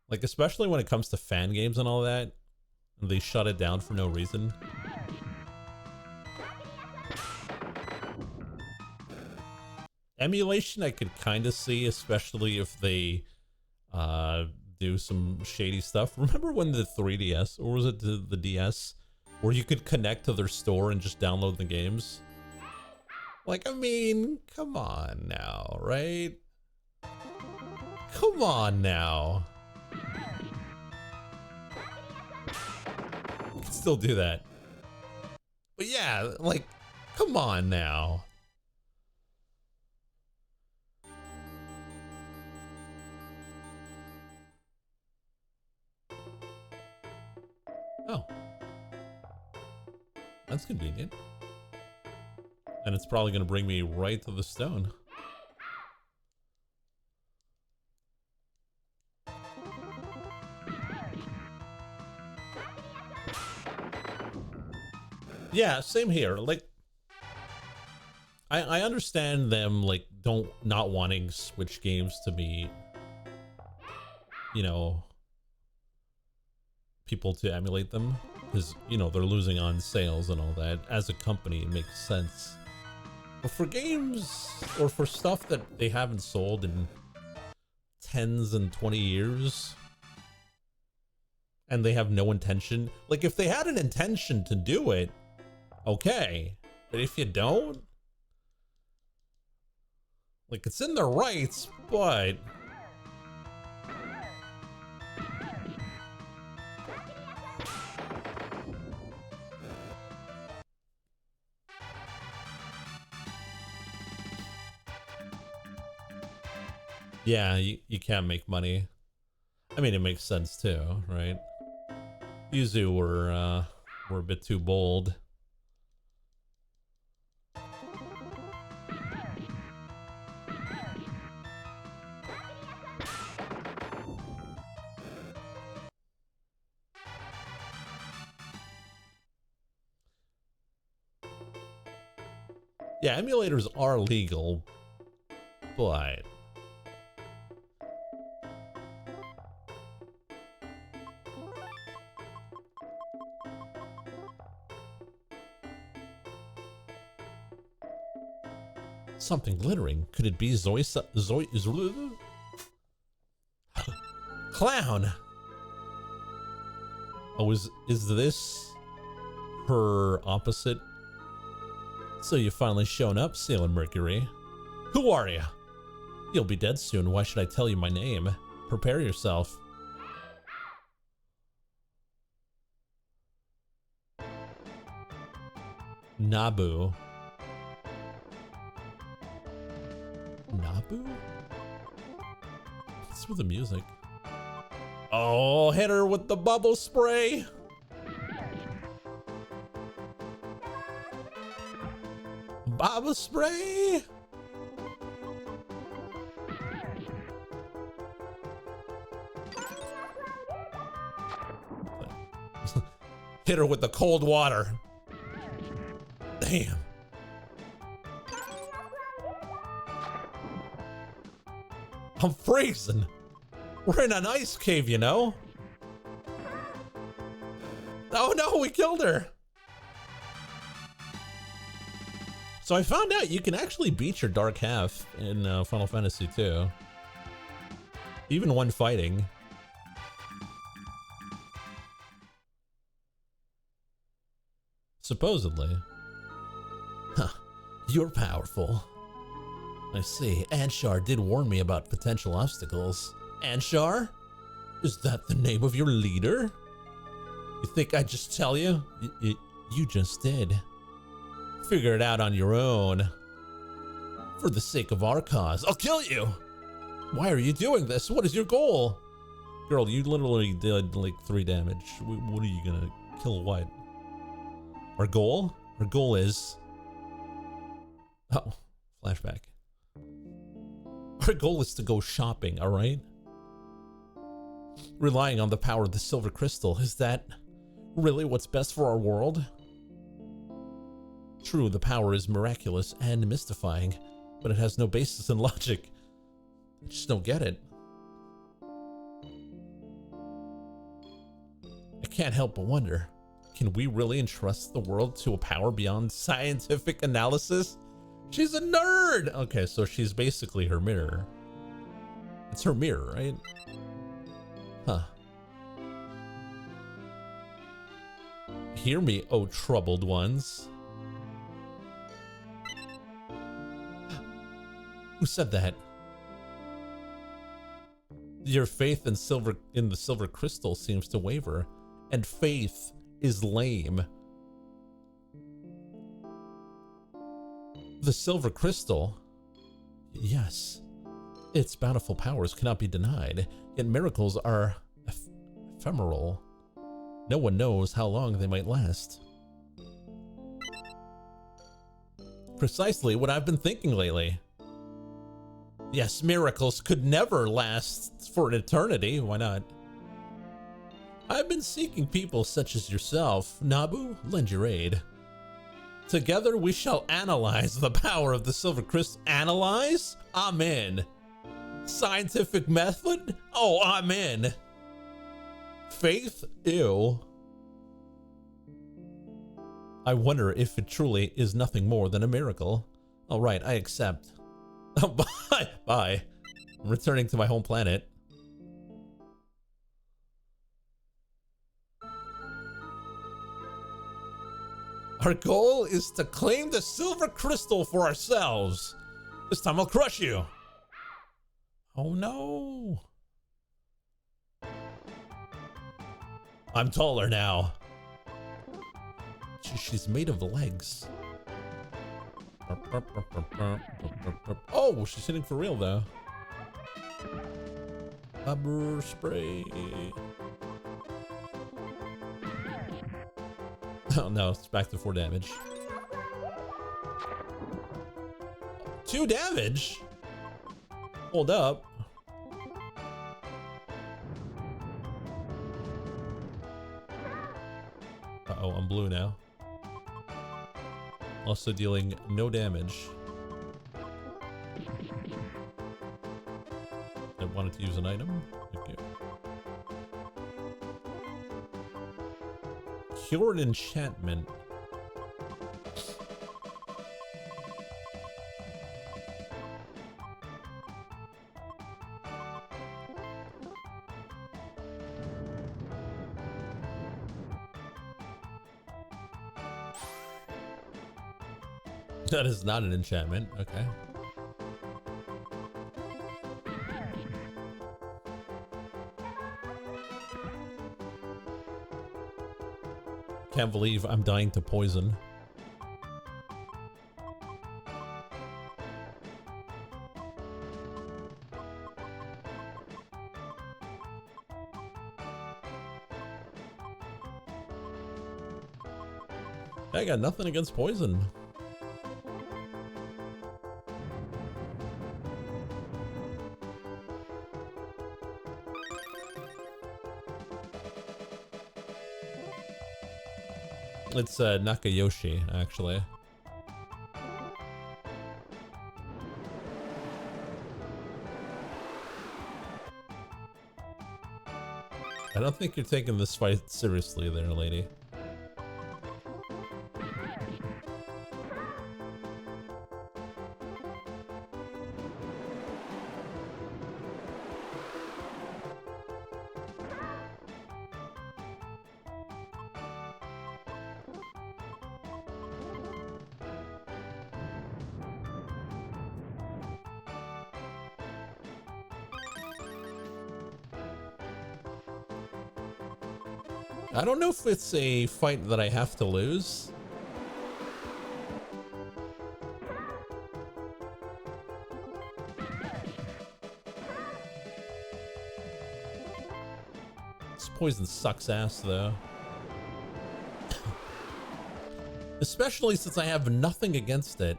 Like, especially when it comes to fan games and all that, and they shut it down for no reason. Emulation I could kind of see, especially if they do some shady stuff. Remember when the 3DS, or was it the DS, where you could connect to their store and just download the games? Like, I mean, come on now, right? Come on now. You can still do that. But yeah, like, come on now. Oh. That's convenient. And it's probably going to bring me right to the stone. Yeah, same here. Like, I understand them, like, not wanting Switch games to be, you know, people to emulate them, because, you know, they're losing on sales and all that. As a company, it makes sense. But for games, or for stuff that they haven't sold in 10s and 20 years, and they have no intention, like, if they had an intention to do it, okay. But if you don't, like, it's in their rights, but yeah, you can't make money. I mean, it makes sense too, right? Yuzu were a bit too bold. Yeah, emulators are legal, but something glittering. Could it be Zoe? Clown. Oh, is this her opposite? So you've finally shown up, Sailor Mercury. Who are you? You'll be dead soon. Why should I tell you my name? Prepare yourself. Nabu. Nabu? What's with the music? Oh, hit her with the bubble spray. Bubble spray. Hit her with the cold water. Damn. I'm freezing. We're in an ice cave, you know? Oh no, we killed her. So I found out you can actually beat your dark half in Final Fantasy II. Even when fighting. Supposedly. Huh. You're powerful. I see. Anshar did warn me about potential obstacles. Anshar? Is that the name of your leader? You think I'd just tell you? You just did. Figure it out on your own. For the sake of our cause, I'll kill you! Why are you doing this? What is your goal? Girl, you literally did like 3 damage. What are you gonna kill what? Our goal? Our goal is... Oh, flashback. Our goal is to go shopping, alright? Relying on the power of the silver crystal, is that really what's best for our world? True, the power is miraculous and mystifying, but it has no basis in logic. I just don't get it. I can't help but wonder, can we really entrust the world to a power beyond scientific analysis? She's a nerd! Okay, so she's basically her mirror. It's her mirror, right? Huh. Hear me, oh troubled ones. Who said that? Your faith in the silver crystal seems to waver, and faith is lame. The silver crystal, yes, its bountiful powers cannot be denied, yet miracles are ephemeral. No one knows how long they might last. Precisely what I've been thinking lately. Yes, miracles could never last for an eternity. Why not? I've been seeking people such as yourself. Nabu, lend your aid. Together we shall analyze the power of the silver crystal. Analyze? I'm in. Scientific method? Oh, I'm in. Faith? Ew. I wonder if it truly is nothing more than a miracle. All right, I accept. Bye. Bye. I'm returning to my home planet. Our goal is to claim the silver crystal for ourselves. This time I'll crush you. Oh no. I'm taller now. She's made of legs. Oh, she's hitting for real though. Rubber spray. Oh no, it's back to 4 damage. 2 damage? Hold up. Uh-oh, I'm blue now. Also dealing no damage. I wanted to use an item. Thank you. Cured enchantment. That is not an enchantment. Okay. Can't believe I'm dying to poison. I got nothing against poison. It's Nakayoshi, actually. I don't think you're taking this fight seriously there, lady. I don't know if it's a fight that I have to lose. This poison sucks ass, though. Especially since I have nothing against it.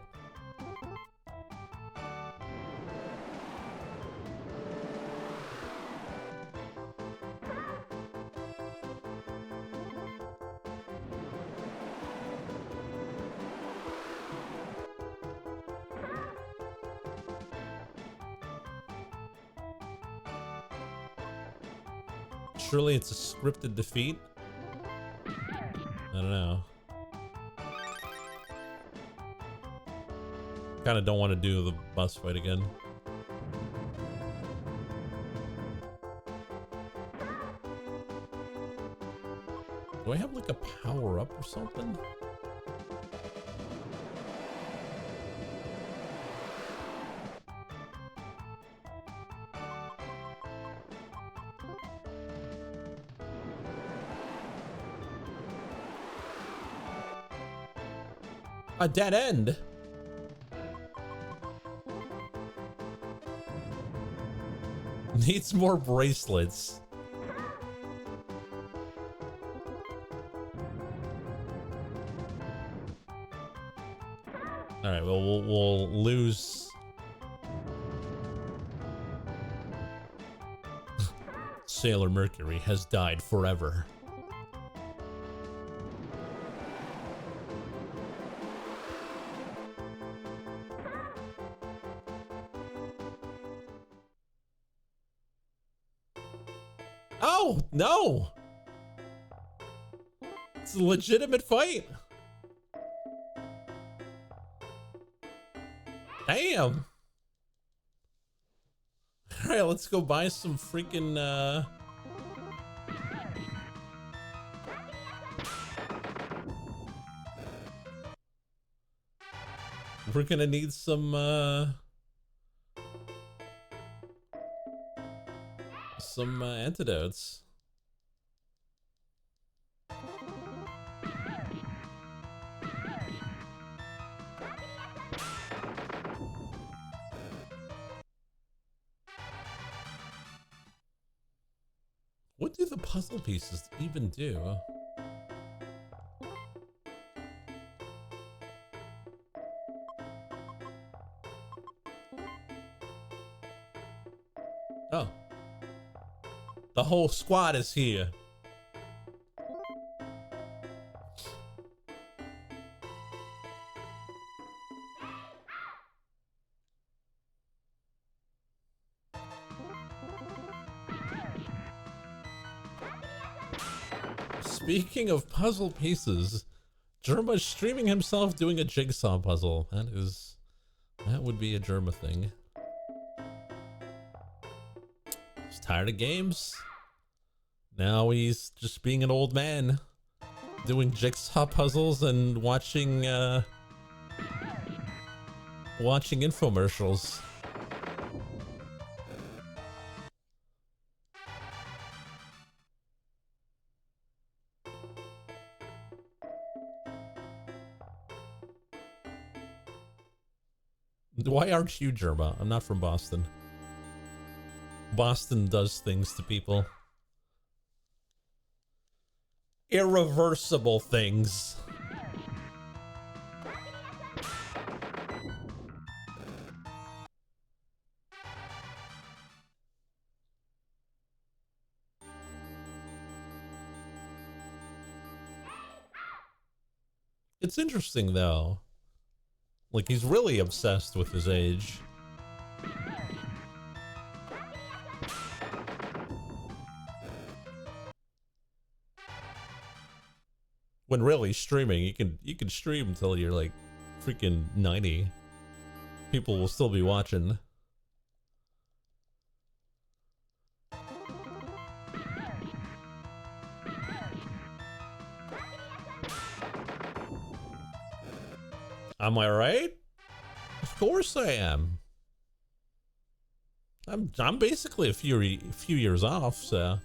Surely it's a scripted defeat? I don't know. Kinda don't want to do the boss fight again. Do I have like a power up or something? A dead end? Needs more bracelets. All right, well, we'll lose. Sailor Mercury has died forever. Oh, no! It's a legitimate fight. Damn. All right, let's go buy some freaking we're gonna need some antidotes. What do the puzzle pieces even do? Oh. The whole squad is here. Speaking of puzzle pieces, Germa's streaming himself doing a jigsaw puzzle. That would be a Germa thing. He's tired of games. Now he's just being an old man, doing jigsaw puzzles and watching infomercials. Why aren't you Germa? I'm not from Boston. Boston does things to people. Irreversible things. It's interesting though. Like, he's really obsessed with his age. When really streaming, you can stream until you're like freaking 90. People will still be watching. Am I right? Of course I am. I'm basically a few years off, so.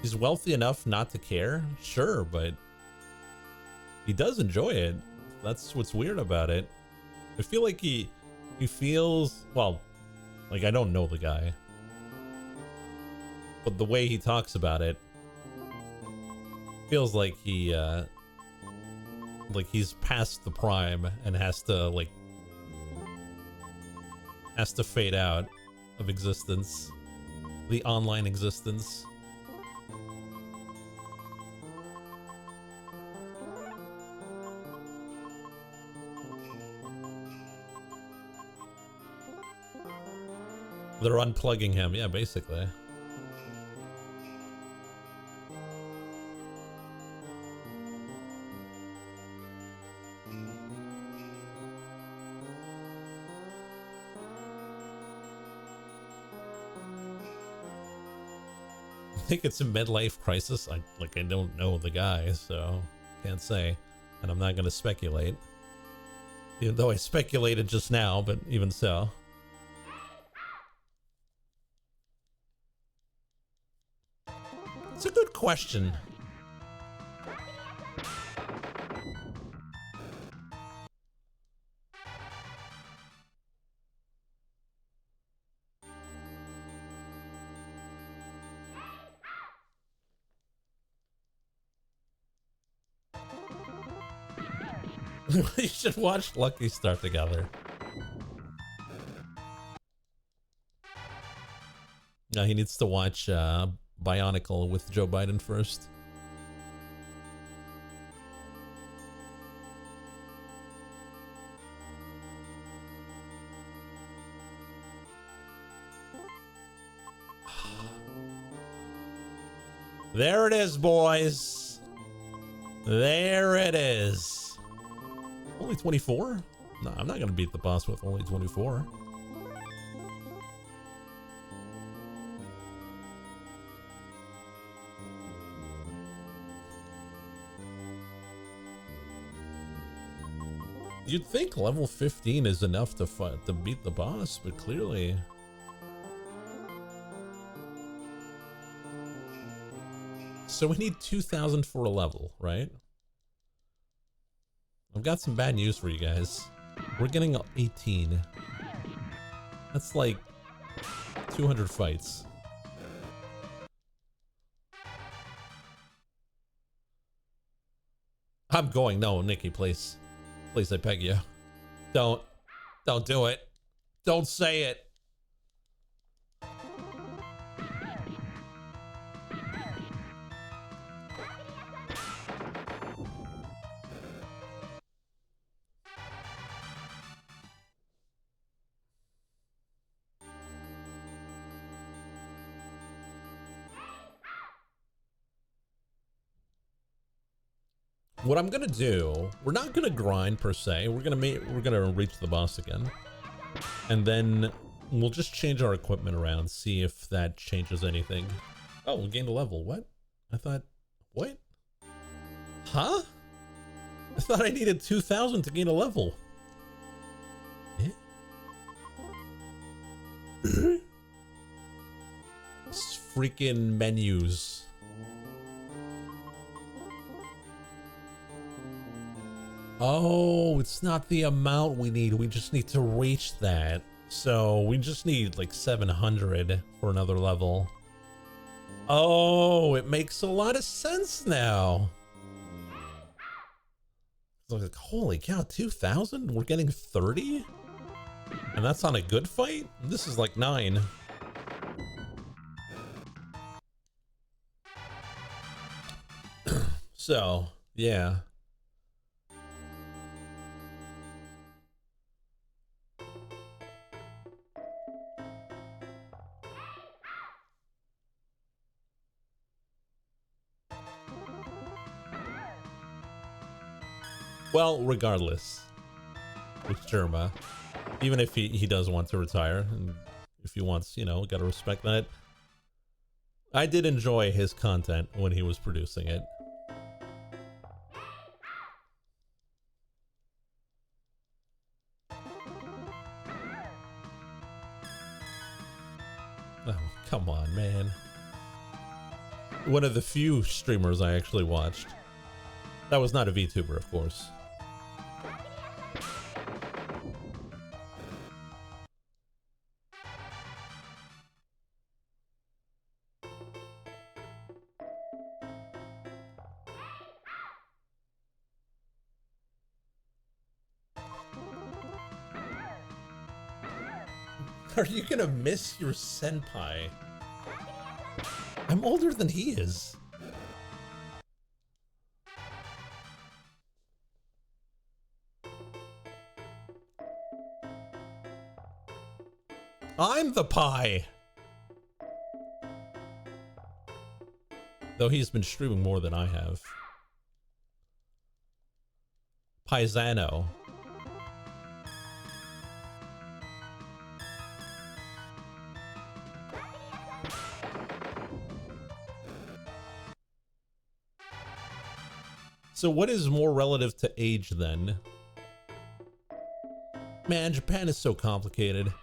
He's wealthy enough not to care, sure, but he does enjoy it. That's what's weird about it. I feel like he feels, well, like, I don't know the guy, but the way he talks about it feels like he's past the prime and has to fade out of existence, the online existence. They're unplugging him, yeah, basically. I think it's a midlife crisis. I don't know the guy, so can't say, and I'm not going to speculate. Even though I speculated just now, but even so. It's a good question. You should watch Lucky Start together. No, he needs to watch Bionicle with Joe Biden first. There it is, boys. There it is. Only 24? No, I'm not going to beat the boss with only 24. You'd think level 15 is enough to beat the boss, but clearly... So we need 2,000 for a level, right? I've got some bad news for you guys. We're getting 18. That's like 200 fights. I'm going. No, Nikki, please. Please, I beg you. Don't do it. Don't say it. What I'm gonna do, we're not gonna grind per se. We're gonna reach the boss again, and then we'll just change our equipment around, see if that changes anything. Oh, we gained a level. What? I thought, what? Huh? I thought I needed 2,000 to gain a level. Eh? These freaking menus. Oh, it's not the amount we need. We just need to reach that. So we just need like 700 for another level. Oh, it makes a lot of sense now. It's like, holy cow, 2,000? We're getting 30? And that's on a good fight? This is like 9. So, yeah. Well, regardless, with Germa, even if he does want to retire, and if he wants, you know, gotta respect that. I did enjoy his content when he was producing it. Oh, come on, man. One of the few streamers I actually watched. That was not a VTuber, of course. Are you gonna miss your senpai? I'm older than he is. I'm the pie. Though he's been streaming more than I have. Paisano. So what is more relative to age then? Man, Japan is so complicated.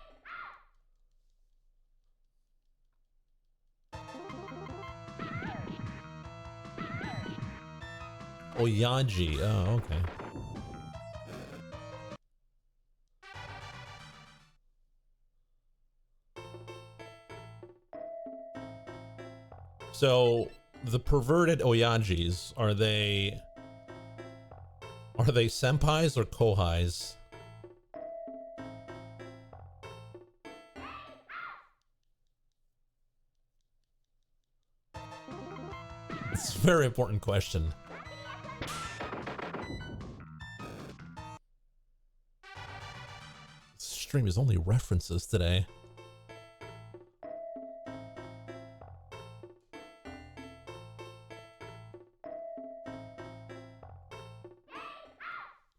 Oyaji. Oh, okay. So the perverted Oyajis, are they senpais or kohais? It's a very important question. This stream is only references today.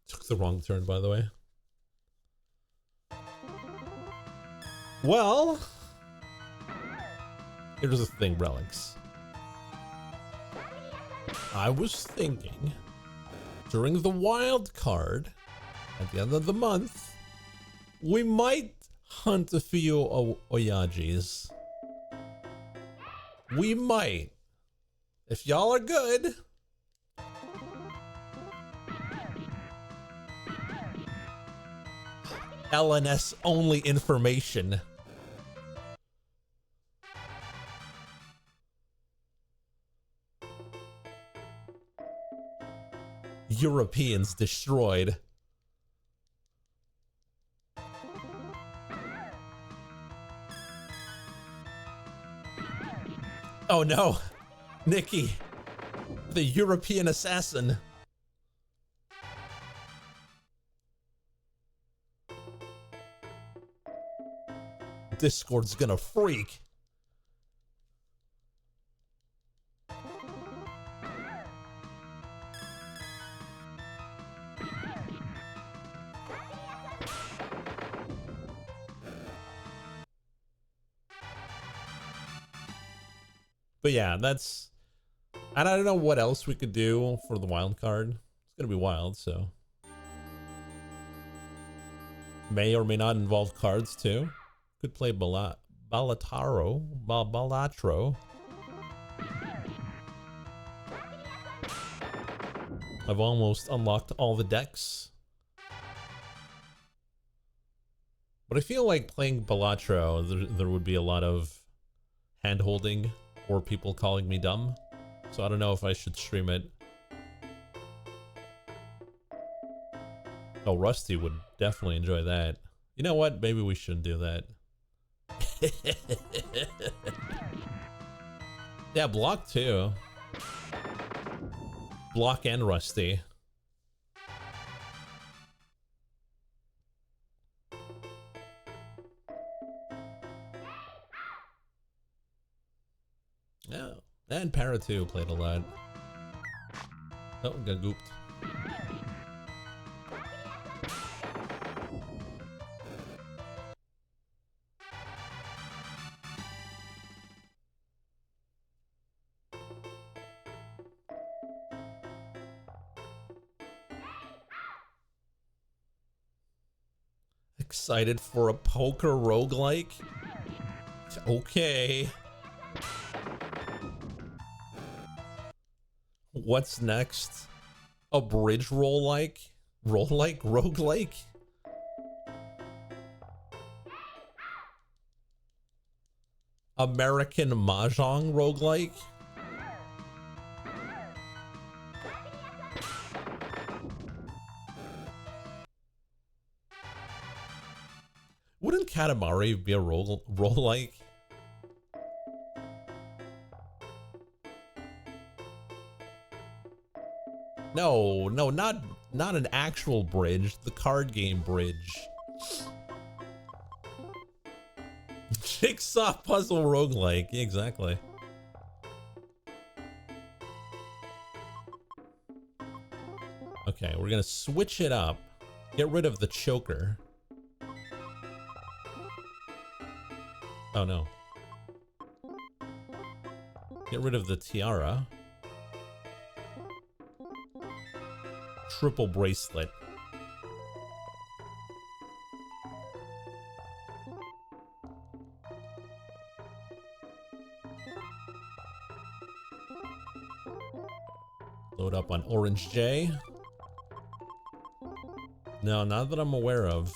Took the wrong turn, by the way. Well, here's the thing, Relics. I was thinking during the wild card at the end of the month, we might hunt a few Oyajis. We might. If y'all are good. LNS only information. Europeans destroyed. Oh no, Nikki, the European assassin. Discord's gonna freak. But yeah, that's... And I don't know what else we could do for the wild card. It's gonna be wild, so... May or may not involve cards, too. Could play Balatro. I've almost unlocked all the decks. But I feel like playing Balatro, there would be a lot of hand-holding or people calling me dumb. So I don't know if I should stream it. Oh, Rusty would definitely enjoy that. You know what? Maybe we shouldn't do that. Yeah, block too. Block and Rusty. Yeah, and Para too played a lot. Oh, got gooped. Excited for a poker roguelike? Okay. What's next? A bridge roguelike? Roguelike? American Mahjong roguelike? Wouldn't Katamari be a roguelike? No, not an actual bridge, the card game bridge. Jigsaw puzzle roguelike, exactly. Okay, we're gonna switch it up. Get rid of the choker. Oh no. Get rid of the tiara. Triple bracelet. Load up on Orange J. No, not that I'm aware of.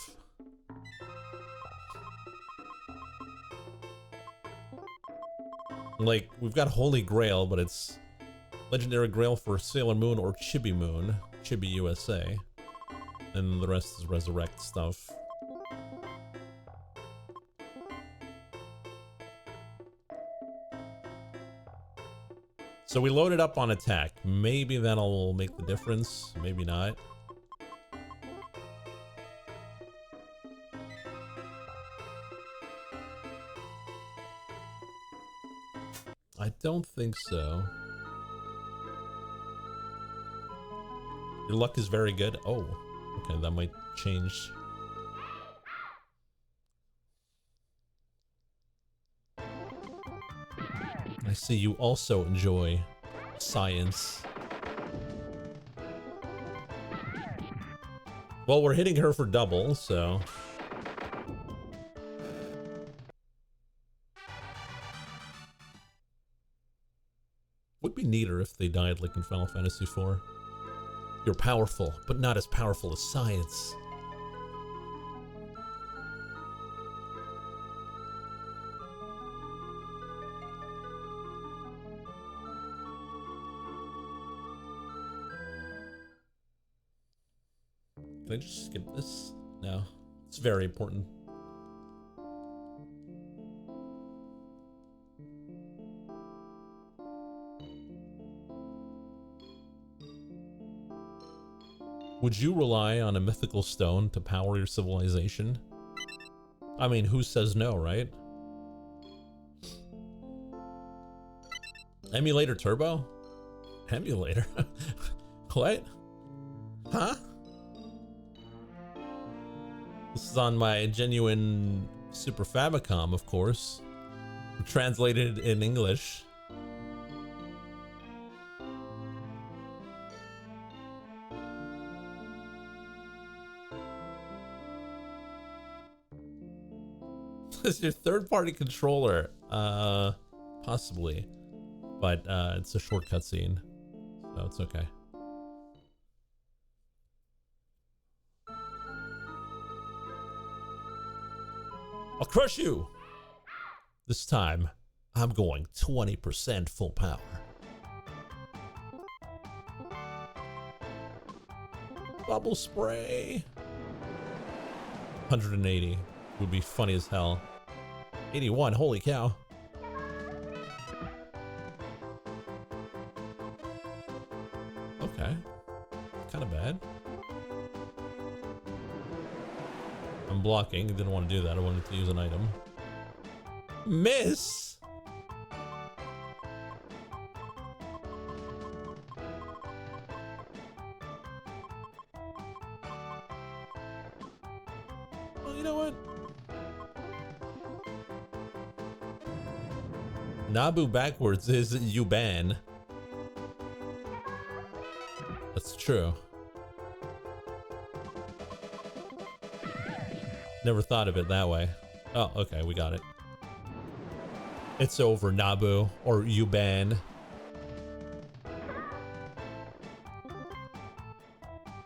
Like, we've got Holy Grail, but it's Legendary Grail for Sailor Moon or Chibi Moon. Chibi USA. And the rest is Resurrect stuff. So we loaded up on attack. Maybe that'll make the difference. Maybe not. I don't think so. Your luck is very good. Oh, okay, that might change. I see you also enjoy science. Well, we're hitting her for double, so... Would be neater if they died like in Final Fantasy IV. You're powerful, but not as powerful as science. Can I just skip this? No. It's very important. Would you rely on a mythical stone to power your civilization? I mean, who says no, right? Emulator Turbo? Emulator? What? Huh? This is on my genuine Super Famicom, of course. Translated in English. It's your third-party controller. Possibly. But it's a short cutscene, so it's okay. I'll crush you! This time, I'm going 20% full power. Bubble spray. 180 would be funny as hell. 81, holy cow. Okay, kind of bad. I'm blocking, didn't want to do that, I wanted to use an item. Miss! Well, you know what? Nabu backwards is Yuban. That's true. Never thought of it that way. Oh, okay, we got it. It's over, Nabu, or Yuban.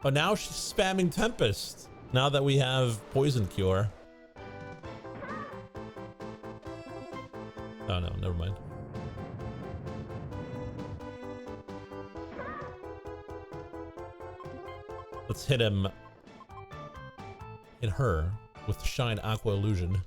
Oh, now she's spamming Tempest. Now that we have Poison Cure. Oh no, never mind. Let's hit him. Hit her with Shine Aqua Illusion.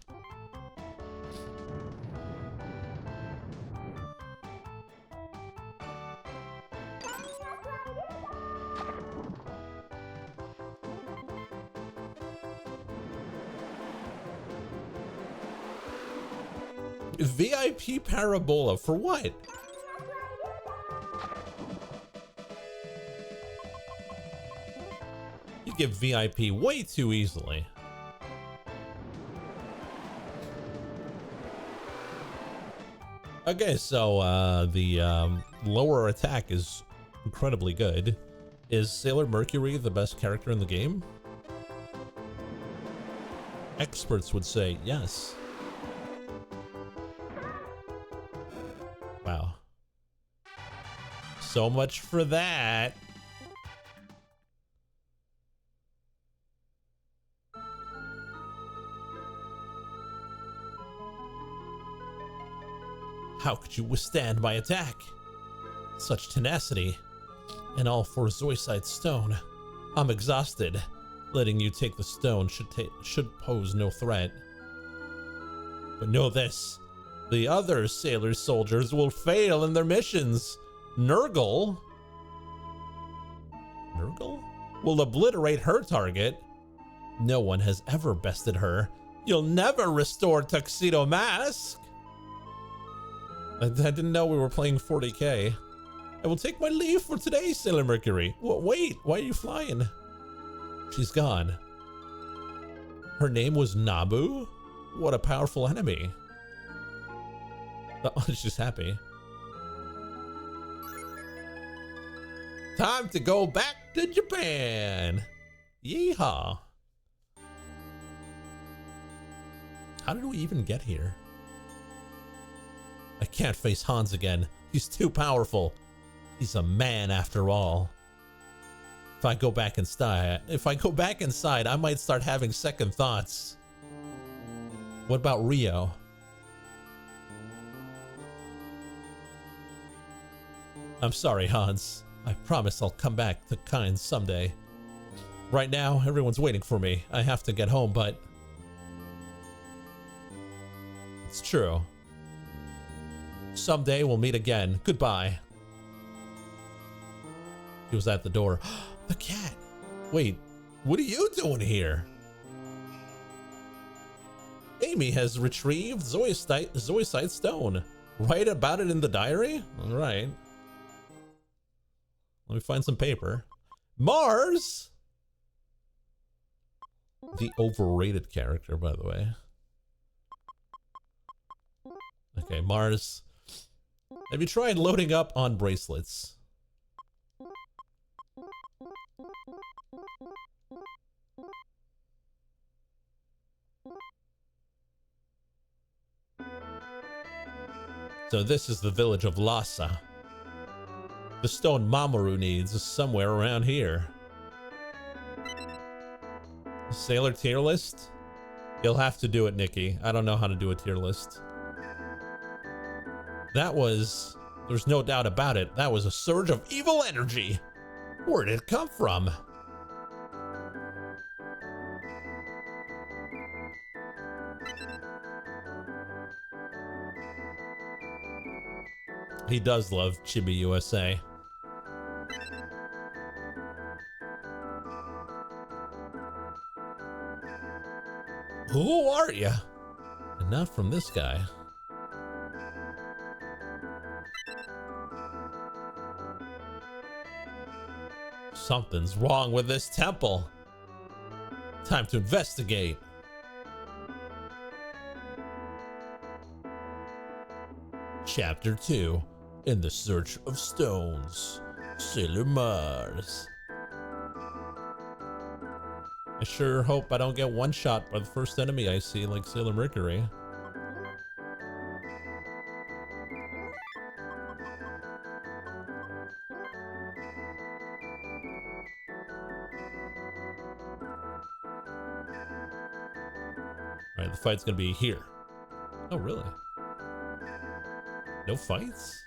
VIP Parabola for what? You get VIP way too easily. Okay, so the lower attack is incredibly good. Is Sailor Mercury the best character in the game? Experts would say yes. Wow. So much for that. How could you withstand my attack? Such tenacity. And all for Zoisite stone. I'm exhausted. Letting you take the stone should pose no threat. But know this. The other sailor soldiers will fail in their missions. Nurgle will obliterate her target. No one has ever bested her. You'll never restore Tuxedo Mask. I didn't know we were playing 40k. I will take my leave for today, Sailor Mercury. Wait, why are you flying? She's gone. Her name was Nabu? What a powerful enemy. Oh, she's happy. Time to go back to Japan. Yeehaw. How did we even get here? I can't face Hans again. He's too powerful. He's a man after all. If I go back inside, I might start having second thoughts. What about Rio? I'm sorry, Hans. I promise I'll come back to kind someday. Right now, everyone's waiting for me. I have to get home, but... It's true. Someday we'll meet again. Goodbye. He was at the door. The cat. Wait, what are you doing here? Amy has retrieved Zoisite stone. Write about it in the diary? All right. Let me find some paper. Mars! The overrated character, by the way. Okay, Mars. Have you tried loading up on bracelets? So this is the village of Lhasa. The stone Mamoru needs is somewhere around here. Sailor tier list? You'll have to do it, Nikki. I don't know how to do a tier list. That was, there's no doubt about it, that was a surge of evil energy. Where did it come from? He does love Chibi USA. Who are you? And not from this guy. Something's wrong with this temple. Time to investigate. Chapter 2. In the Search of Stones. Sailor Mars. I sure hope I don't get one shot by the first enemy I see, like Sailor Mercury. Alright, the fight's gonna be here. Oh, really? No fights?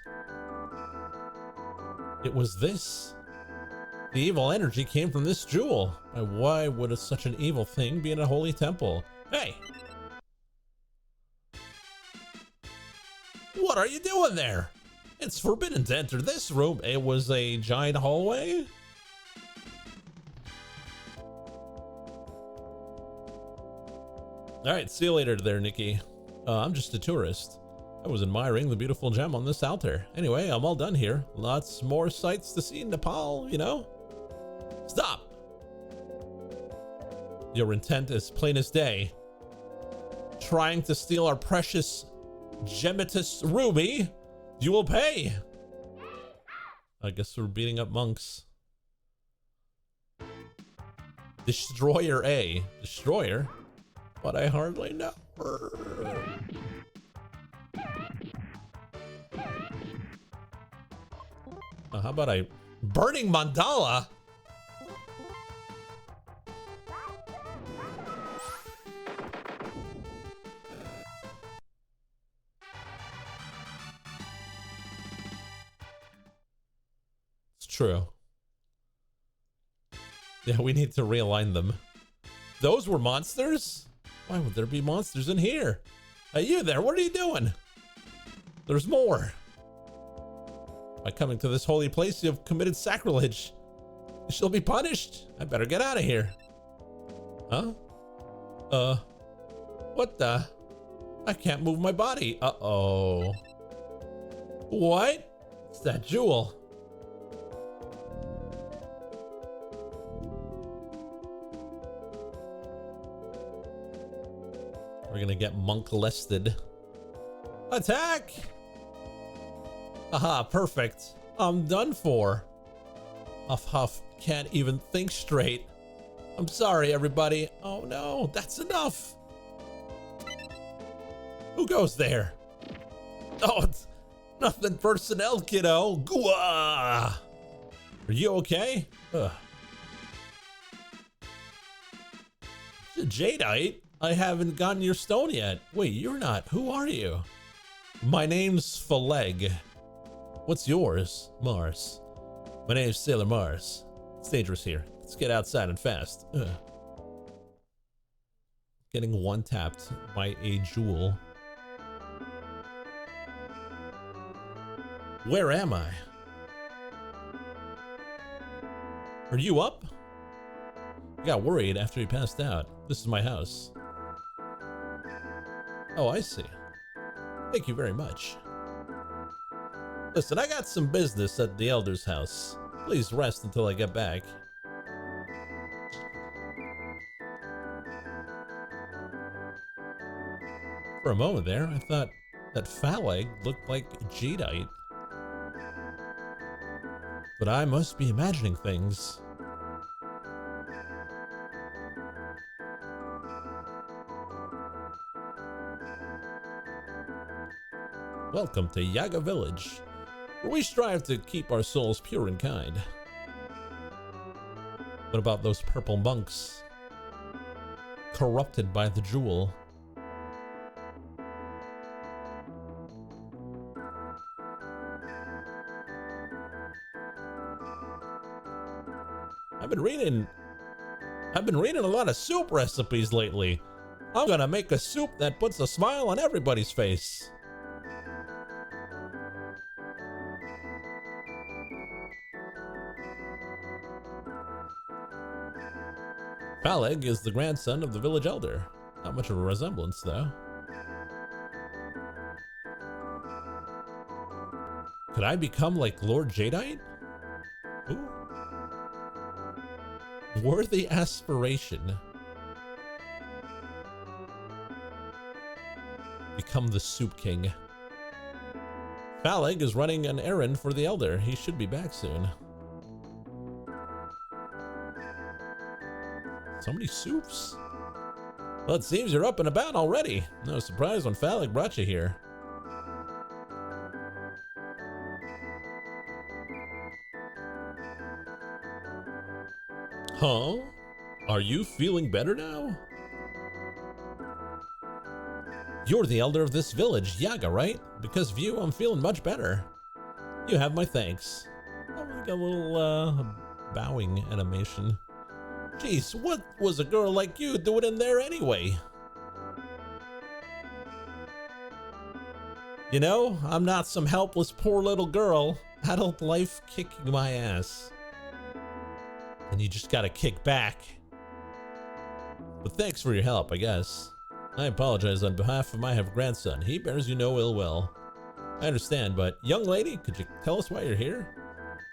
It was this. The evil energy came from this jewel. Why would such an evil thing be in a holy temple? Hey! What are you doing there? It's forbidden to enter this room. It was a giant hallway? Alright, see you later there, Nikki. I'm just a tourist. I was admiring the beautiful gem on this altar. Anyway, I'm all done here. Lots more sights to see in Nepal, you know? Stop! Your intent is plain as day. Trying to steal our precious Gemitus ruby. You will pay. I guess we're beating up monks. Destroyer A. Destroyer? But I hardly know her. How about I... Burning mandala? It's true. Yeah, we need to realign them. Those were monsters? Why would there be monsters in here? Hey, you there, what are you doing? There's more. By coming to this holy place, you have committed sacrilege. You shall be punished. I better get out of here. Huh? What the? I can't move my body. Uh-oh. What? It's that jewel. We're gonna get monk-lested. Attack! Aha, perfect. I'm done for. Huff Huff can't even think straight. I'm sorry, everybody. Oh no, that's enough. Who goes there? Oh, it's nothing personnel, kiddo. Gua! Are you okay? Ugh. Jadeite? I haven't gotten your stone yet. Wait, you're not. Who are you? My name's Phaleg. What's yours? Mars. My name's Sailor Mars. It's dangerous here. Let's get outside and fast. Ugh. Getting one-tapped by a jewel. Where am I? Are you up? I got worried after he passed out. This is my house. Oh, I see. Thank you very much. Listen, I got some business at the Elder's house. Please rest until I get back. For a moment there, I thought that Phaleg looked like Jadeite. But I must be imagining things. Welcome to Yaga Village, where we strive to keep our souls pure and kind. What about those purple monks? Corrupted by the jewel. I've been reading a lot of soup recipes lately. I'm gonna make a soup that puts a smile on everybody's face. Phaleg is the grandson of the village elder. Not much of a resemblance, though. Could I become like Lord Jadeite? Ooh. Worthy aspiration. Become the Soup King. Phaleg is running an errand for the elder. He should be back soon. So many soups. Well, it seems you're up and about already. No surprise when Phaleg brought you here. Huh? Are you feeling better now? You're the elder of this village, Yaga, right? Because of you, I'm feeling much better. You have my thanks. Oh, we got a little, bowing animation. Jeez, what was a girl like you doing in there anyway? You know, I'm not some helpless poor little girl. Adult life kicking my ass. And you just gotta kick back. But thanks for your help, I guess. I apologize on behalf of my grandson. He bears you no ill will. I understand, but young lady, could you tell us why you're here?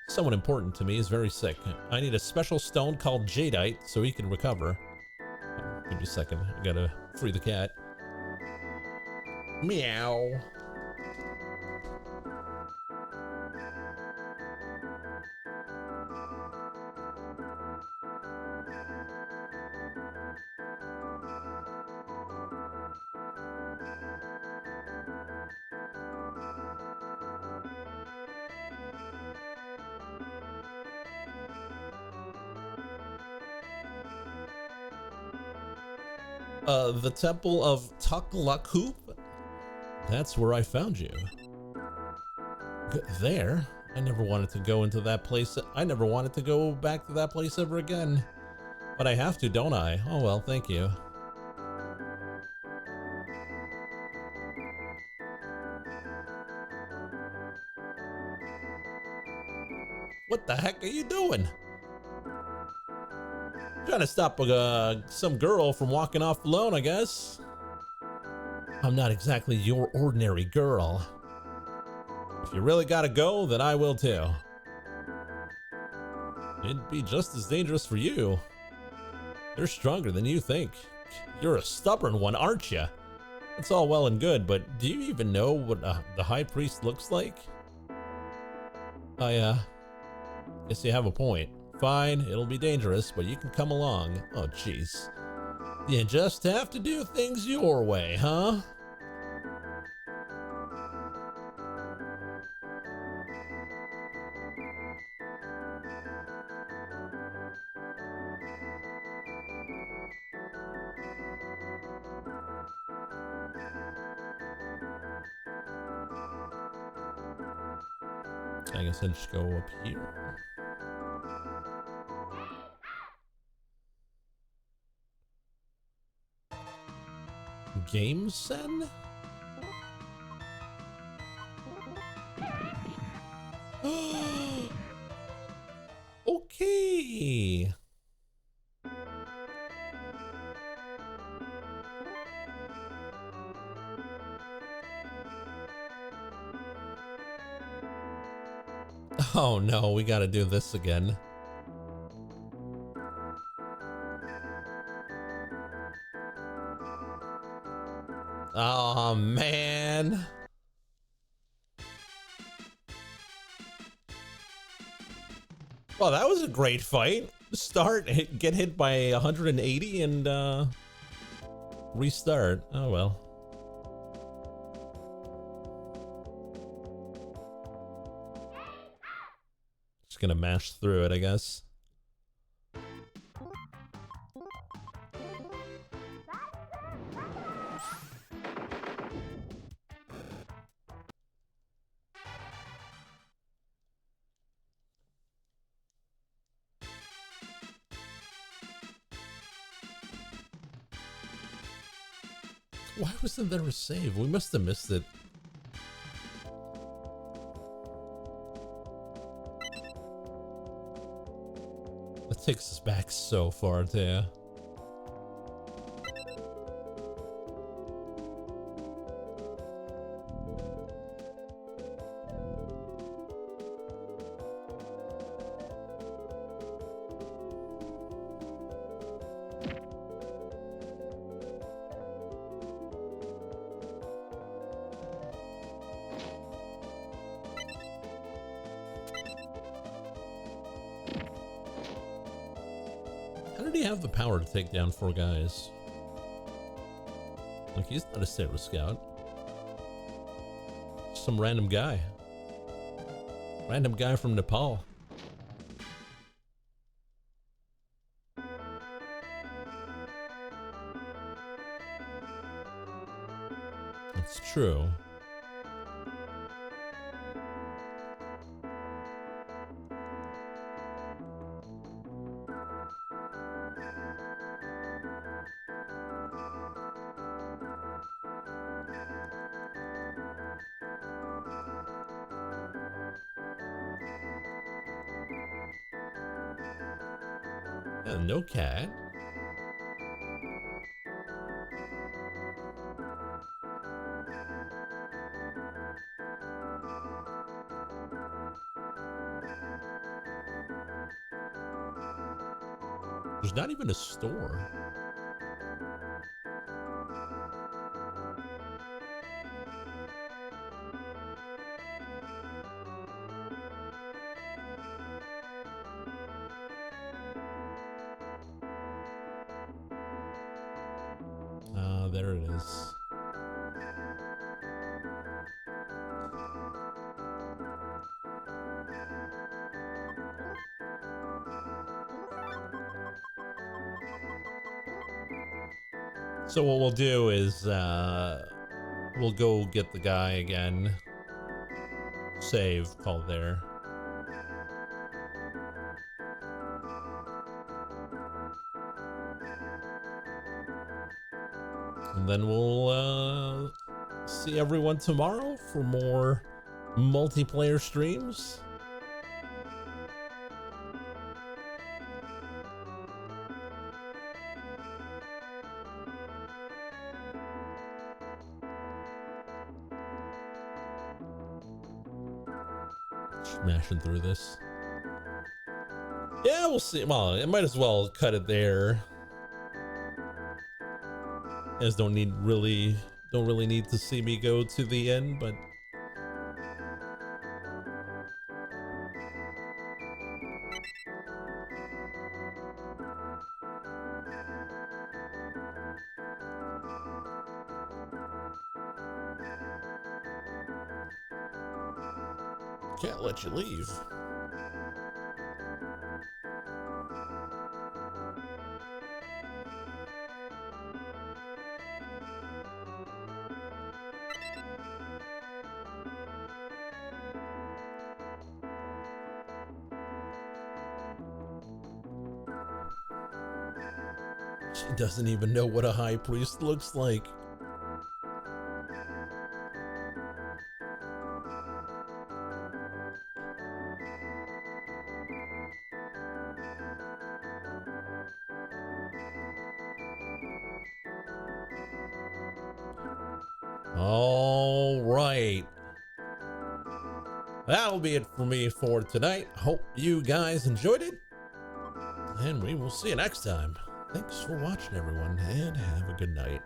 Someone important to me is very sick. I need a special stone called Jadeite so he can recover. Oh, give me a second. I gotta free the cat. Meow. The Temple of Taklakup? That's where I found you. There? I never wanted to go into that place. I never wanted to go back to that place ever again. But I have to, don't I? Oh well, thank you. What the heck are you doing? Trying to stop some girl from walking off alone, I guess. I'm not exactly your ordinary girl. If you really gotta go, then I will too. It'd be just as dangerous for you. You're stronger than you think. You're a stubborn one, aren't you? It's all well and good, but do you even know what the high priest looks like? I guess you have a point. Fine, it'll be dangerous, but you can come along. Oh, jeez. You just have to do things your way, huh? I guess I'll just go up here. Game Sen? Okay. Oh no, we gotta do this again. Oh man. Well, that was a great fight. Get hit by 180 and restart. Oh well. Just gonna mash through it, I guess. Why wasn't there a save? We must have missed it. That takes us back so far, too. How did he have the power to take down 4 guys? Like, he's not a Sailor Scout. Some random guy. Random guy from Nepal. It's true. Yeah, no cat. There's not even a store. There it is. So what we'll do is we'll go get the guy again. Save, call there. And then we'll see everyone tomorrow for more multiplayer streams. Smashing through this. Yeah, we'll see. Well, I might as well cut it there. You guys don't really need to see me go to the end, but can't let you leave. She doesn't even know what a high priest looks like. All right. That'll be it for me for tonight. Hope you guys enjoyed it. And we will see you next time. Thanks for watching, everyone, and have a good night.